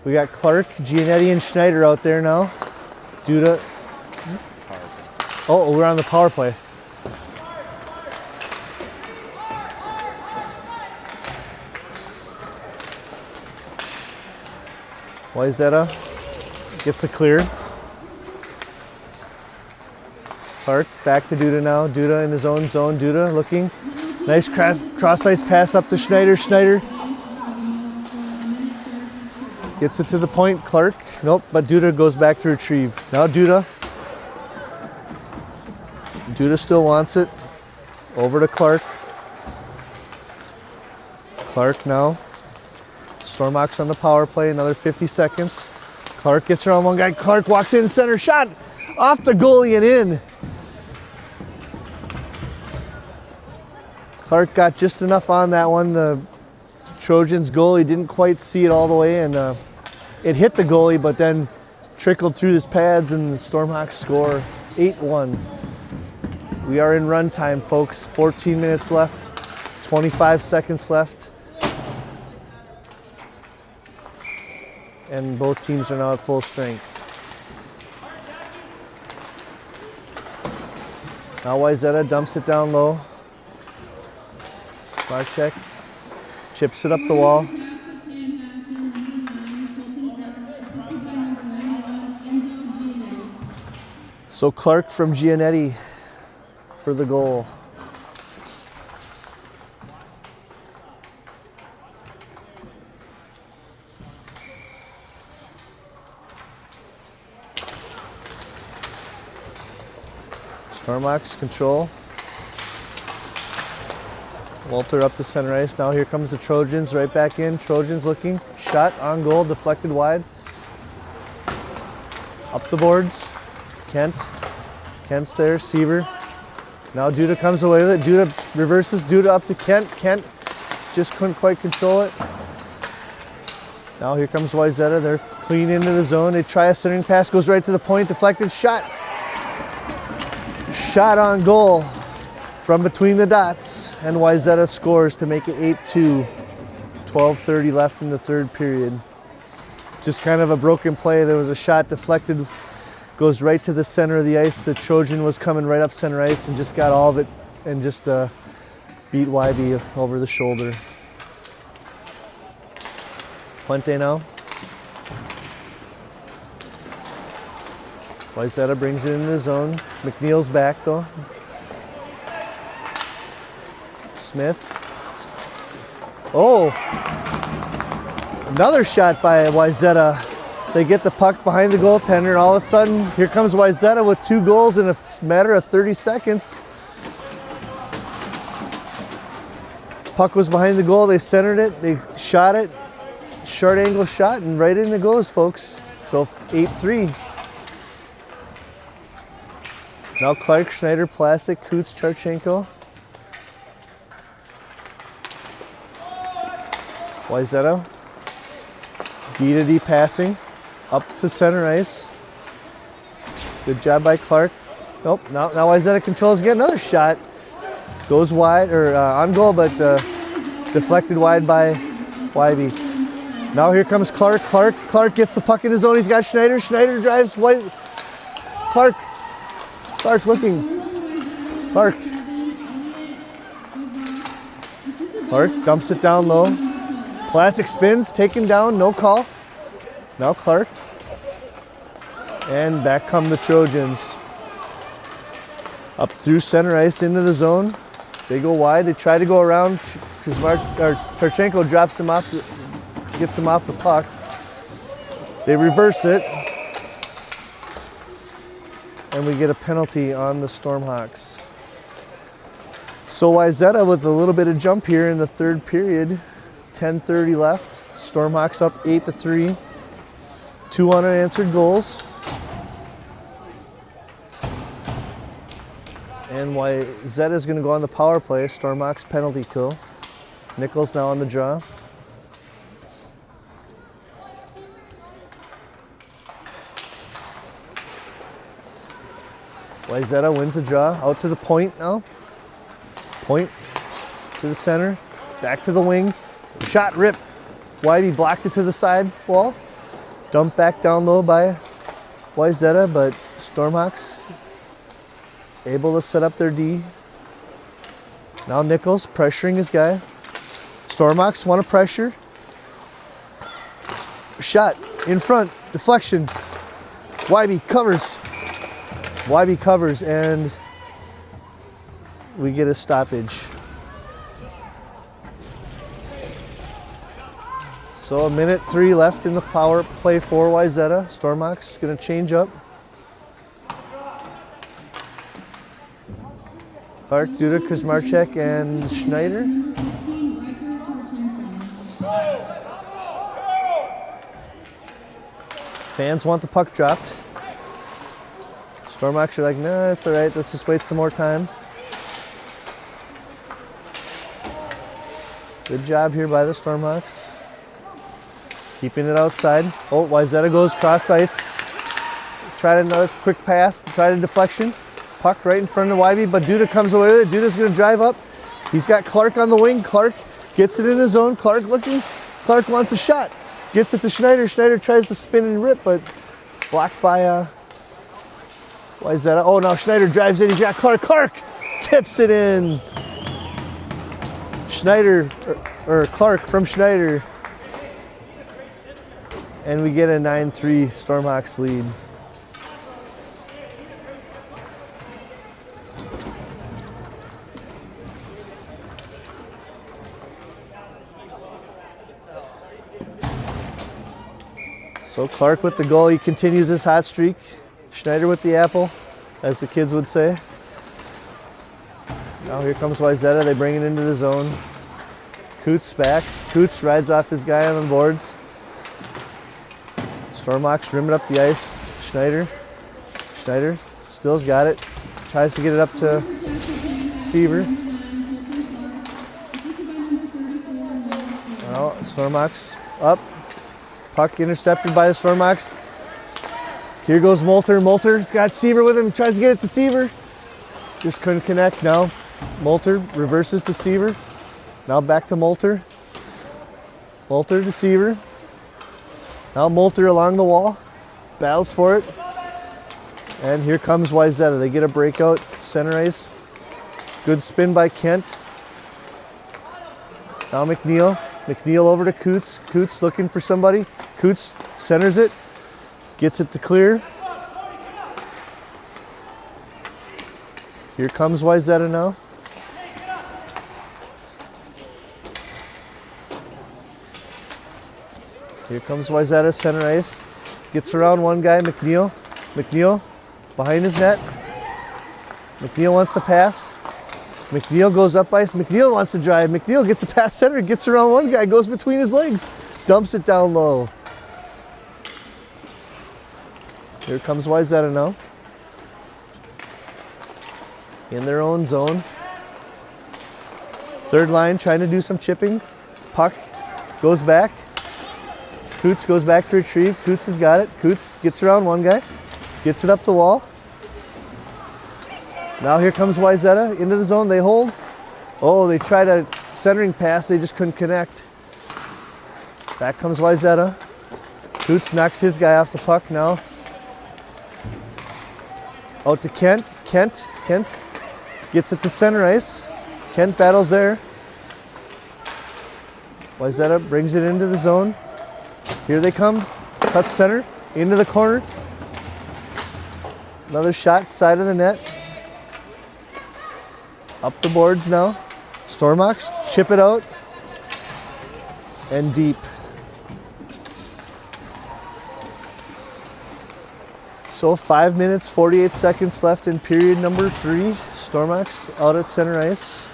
We got Clark, Giannetti, and Schneider out there now. Duda. Oh, we're on the power play. Wayzata gets a clear. Clark back to Duda now. Duda in his own zone. Duda looking. Nice cross-ice pass up to Schneider. Schneider gets it to the point. Clark, nope, but Duda goes back to retrieve. Now Duda. Duda still wants it. Over to Clark. Clark now. Stormhawks on the power play, another 50 seconds. Clark gets around one guy. Clark walks in center, shot off the goalie and in. Clark got just enough on that one. The Trojans goalie didn't quite see it all the way, and it hit the goalie, but then trickled through his pads, and the Stormhawks score 8-1. We are in run time, folks. 14 minutes left, 25 seconds left. And both teams are now at full strength. Now Wayzata dumps it down low. Marchek chips it up the wall. So Clark from Giannetti for the goal. Stormhawks control. Walter up to center ice. Now here comes the Trojans right back in. Trojans looking. Shot on goal, deflected wide. Up the boards. Kent. Kent's there. Seaver. Now Duda comes away with it. Duda reverses. Duda up to Kent. Kent just couldn't quite control it. Now here comes Wayzata. They're clean into the zone. They try a centering pass. Goes right to the point. Deflected shot. Shot on goal from between the dots, and Wayzata scores to make it 8-2. 12:30 left in the third period. Just kind of a broken play. There was a shot deflected, goes right to the center of the ice. The Trojan was coming right up center ice and just got all of it and just beat YB over the shoulder. Puente now. Wayzata brings it into the zone. McNeil's back though. Smith. Oh! Another shot by Wayzata. They get the puck behind the goaltender, and all of a sudden, here comes Wayzata with 2 goals in a matter of 30 seconds. Puck was behind the goal, they centered it, they shot it. Short angle shot, and right in it goes, folks. So 8-3. Now Clark, Schneider, Plastic, Coots, Charchenko. Wayzata. D-to-D passing. Up to center ice. Good job by Clark. Nope, now Wayzata controls again. Another shot. Goes wide, or on goal, but deflected wide by YB. Now here comes Clark. Clark gets the puck in his zone. He's got Schneider. Schneider drives White. Clark looking. Clark dumps it down low. Plastic spins, taken down, no call. Now Clark. And back come the Trojans. Up through center ice into the zone. They go wide. They try to go around because Charchenko drops him off, gets him off the puck. They reverse it. And we get a penalty on the Stormhawks. So Wayzata with a little bit of jump here in the third period. 10:30 left. Stormhawks up 8-3. 2 unanswered goals. And Wayzata is going to go on the power play. Stormhawks penalty kill. Nichols now on the draw. Wayzata wins the draw. Out to the point now. Point to the center. back to the wing. Shot, rip. Wybie blocked it to the side wall. Dumped back down low by Wayzata, but Stormhawks able to set up their D. Now Nichols pressuring his guy. Stormhawks want to pressure. Shot in front, deflection. Wybie covers. Wybie covers, and we get a stoppage. So 1:03 left in the power play for Wayzata. Stormhawks gonna change up. Clark, Duda, Kuzmarchek, and Schneider. Fans want the puck dropped. Stormhawks are like, nah, it's all right. Let's just wait some more time. Good job here by the Stormhawks. Keeping it outside. Oh, Wayzata goes cross ice. Tried another quick pass. Tried a deflection. Puck right in front of Wybie, but Duda comes away with it. Duda's going to drive up. He's got Clark on the wing. Clark gets it in the zone. Clark looking. Clark wants a shot. Gets it to Schneider. Schneider tries to spin and rip, but blocked by Wayzata. Oh, now Schneider drives in. He's got Clark. Clark tips it in. Schneider, or Clark from Schneider. And we get a 9-3 Stormhawks lead. So Clark with the goal, he continues his hot streak. Schneider with the apple, as the kids would say. Now here comes Wayzata, they bring it into the zone. Coots back, Coots rides off his guy on the boards. Stormhawks rim it up the ice. Schneider still's got it. Tries to get it up to Seaver. Well, Stormhawks up. Puck intercepted by the Stormhawks. Here goes Molter. Molter's got Seaver with him. Tries to get it to Seaver. Just couldn't connect. Now Molter reverses to Seaver. Now back to Molter. Molter to Seaver. Now Molter along the wall, battles for it, and here comes Wayzata. They get a breakout, center ice. Good spin by Kent. Now McNeil. McNeil over to Coots. Coots looking for somebody. Coots centers it, gets it to clear. Here comes Wayzata now. Here comes Wayzata, center ice. Gets around one guy, McNeil. McNeil behind his net. McNeil wants to pass. McNeil goes up ice. McNeil wants to drive. McNeil gets a pass center, gets around one guy, goes between his legs. Dumps it down low. Here comes Wayzata now. In their own zone. Third line trying to do some chipping. Puck goes back. Coots goes back to retrieve. Coots has got it. Coots gets around one guy, gets it up the wall. Now here comes Wayzata into the zone. They hold. Oh, they tried a centering pass. They just couldn't connect. Back comes Wayzata. Coots knocks his guy off the puck now. Out to Kent. Kent gets it to center ice. Kent battles there. Wayzata brings it into the zone. Here they come, cuts center, into the corner. Another shot, side of the net. Up the boards now. Stormhawks chip it out. And deep. So 5 minutes, 48 seconds left in period number 3. Stormhawks out at center ice.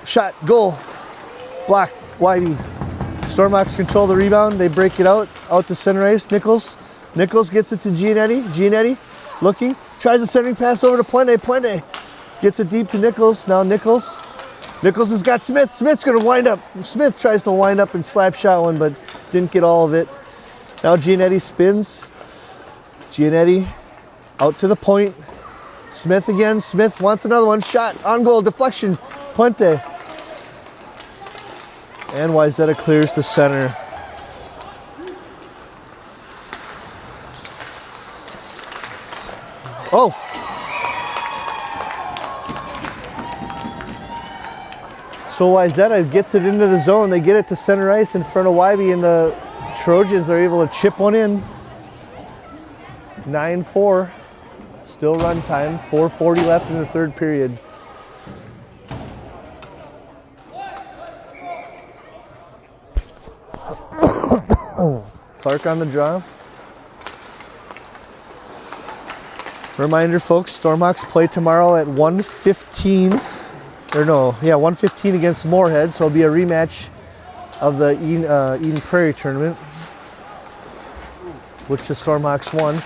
Shot, goal, block, Wybie. Stormhawks control the rebound. They break it out to center ice. Nichols gets it to Giannetti. Giannetti looking, tries a centering pass over to Puente. Puente gets it deep to Nichols. Now Nichols has got Smith. Smith's gonna wind up. Smith tries to wind up and slap shot one, but didn't get all of it. Now Giannetti spins. Giannetti out to the point. Smith again. Smith wants another one. Shot on goal. Deflection. Puente. And Wayzata clears to center. Oh. So Wayzata gets it into the zone. They get it to center ice in front of Wybe, and the Trojans are able to chip one in. 9-4. Still run time. 4:40 left in the third period. Clark on the draw. Reminder, folks, Stormhawks play tomorrow at 1:15. Or no, yeah, 1:15 against Moorhead, so it'll be a rematch of the Eden Prairie tournament, which the Stormhawks won.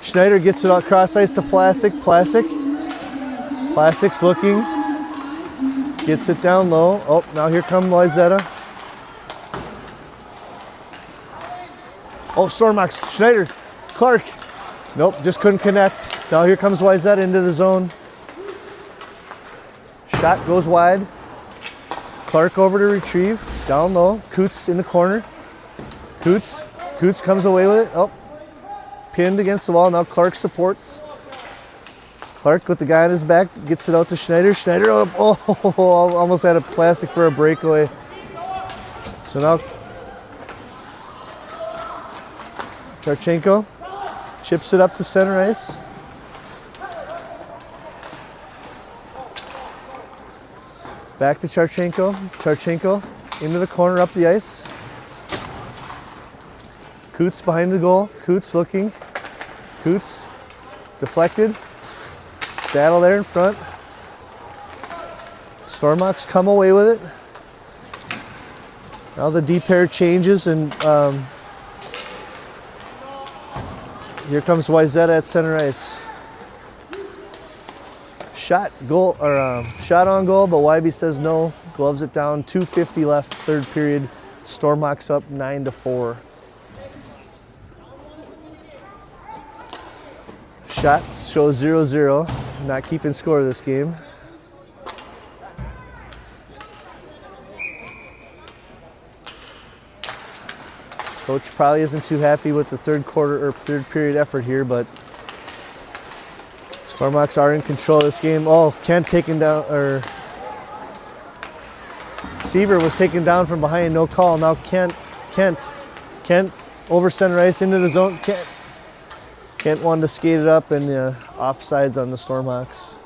Schneider gets it across ice to Plastic. Plastic's looking. Gets it down low. Oh, now here comes Wayzata. Oh, Stormhawks, Schneider, Clark. Nope, just couldn't connect. Now here comes Wayzata into the zone. Shot goes wide. Clark over to retrieve. Down low. Coots in the corner. Coots comes away with it. Oh, pinned against the wall. Now Clark supports. Clark with the guy on his back gets it out to Schneider. Schneider, oh, almost had a Plastic for a breakaway. So now Charchenko chips it up to center ice. Back to Charchenko. Charchenko into the corner, up the ice. Coots behind the goal. Coots looking. Coots deflected. Battle there in front. Stormhawks come away with it. Now the D pair changes, and here comes Wayzata at center ice. Shot on goal, but Wybe says no. Gloves it down. 2:50 left, third period. Stormhawks up 9-4. Shots show 0-0. Not keeping score this game. Coach probably isn't too happy with the third period effort here, but Stormhawks are in control of this game. Oh, Kent taken down, or Seaver was taken down from behind, no call. Now Kent over center ice into the zone. Kent wanted to skate it up, and offsides on the Stormhawks.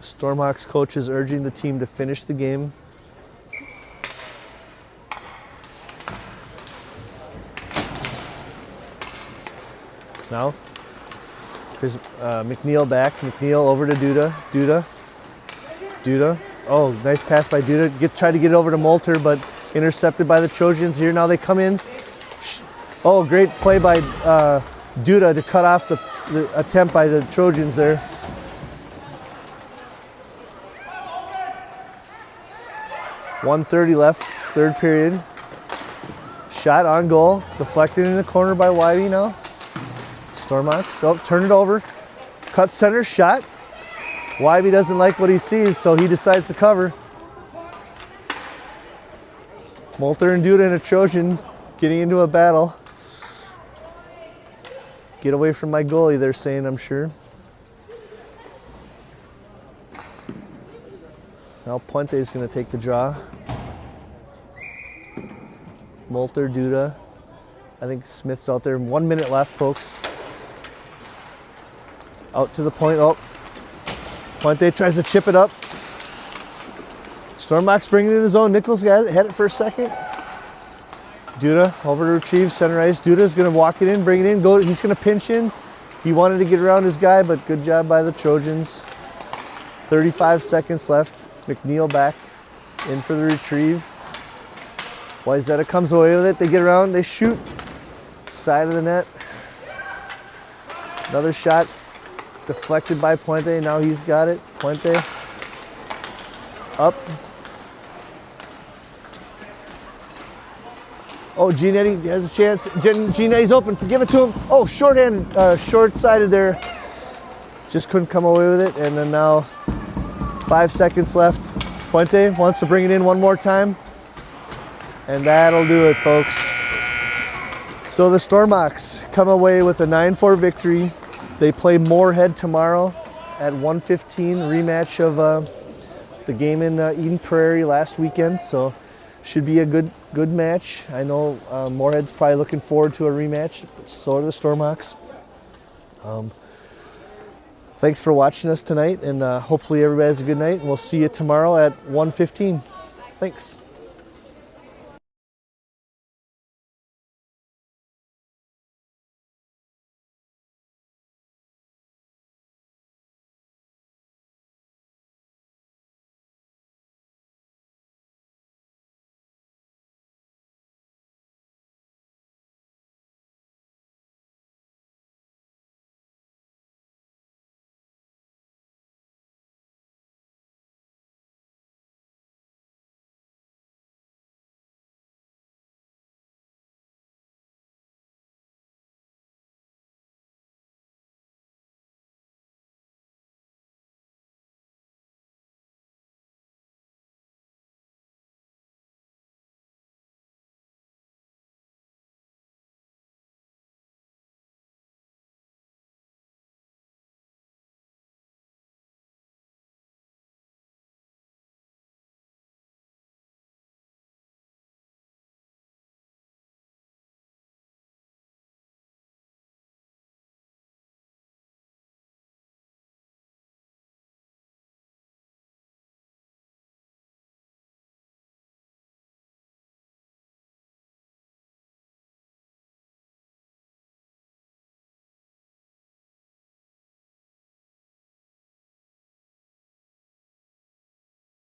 Stormhawks coach is urging the team to finish the game. Now, here's McNeil back. McNeil over to Duda. Duda. Oh, nice pass by Duda. Tried to get it over to Molter, but intercepted by the Trojans here. Now they come in. Oh, great play by Duda to cut off the attempt by the Trojans there. .130 left, third period. Shot on goal, deflected in the corner by Wybe now. Stormhawks, oh, turn it over. Cut center, shot. Wybe doesn't like what he sees, so he decides to cover. Molter and Duda and a Trojan getting into a battle. Get away from my goalie, they're saying, I'm sure. Now Puente is going to take the draw. Molter, Duda. I think Smith's out there. 1 minute left, folks. Out to the point. Oh, Puente tries to chip it up. Stormhawks bringing it in his own. Nichols got it, had it for a second. Duda over to retrieve center ice. Duda's going to walk it in, bring it in. Go. He's going to pinch in. He wanted to get around his guy, but good job by the Trojans. 35 seconds left. McNeil back in for the retrieve. Wayzata comes away with it. They get around. They shoot. Side of the net. Another shot deflected by Puente. Now he's got it. Puente up. Oh, Giannetti has a chance. Giannetti's open. Give it to him. Oh, short-handed, short-sided there. Just couldn't come away with it. And then now 5 seconds left. Puente wants to bring it in one more time. And that'll do it, folks. So the Stormhawks come away with a 9-4 victory. They play Moorhead tomorrow at 1:15, rematch of the game in Eden Prairie last weekend. So should be a good match. I know Moorhead's probably looking forward to a rematch, but so are the Stormhawks. Thanks for watching us tonight, and hopefully everybody has a good night, and we'll see you tomorrow at 1:15. Thanks.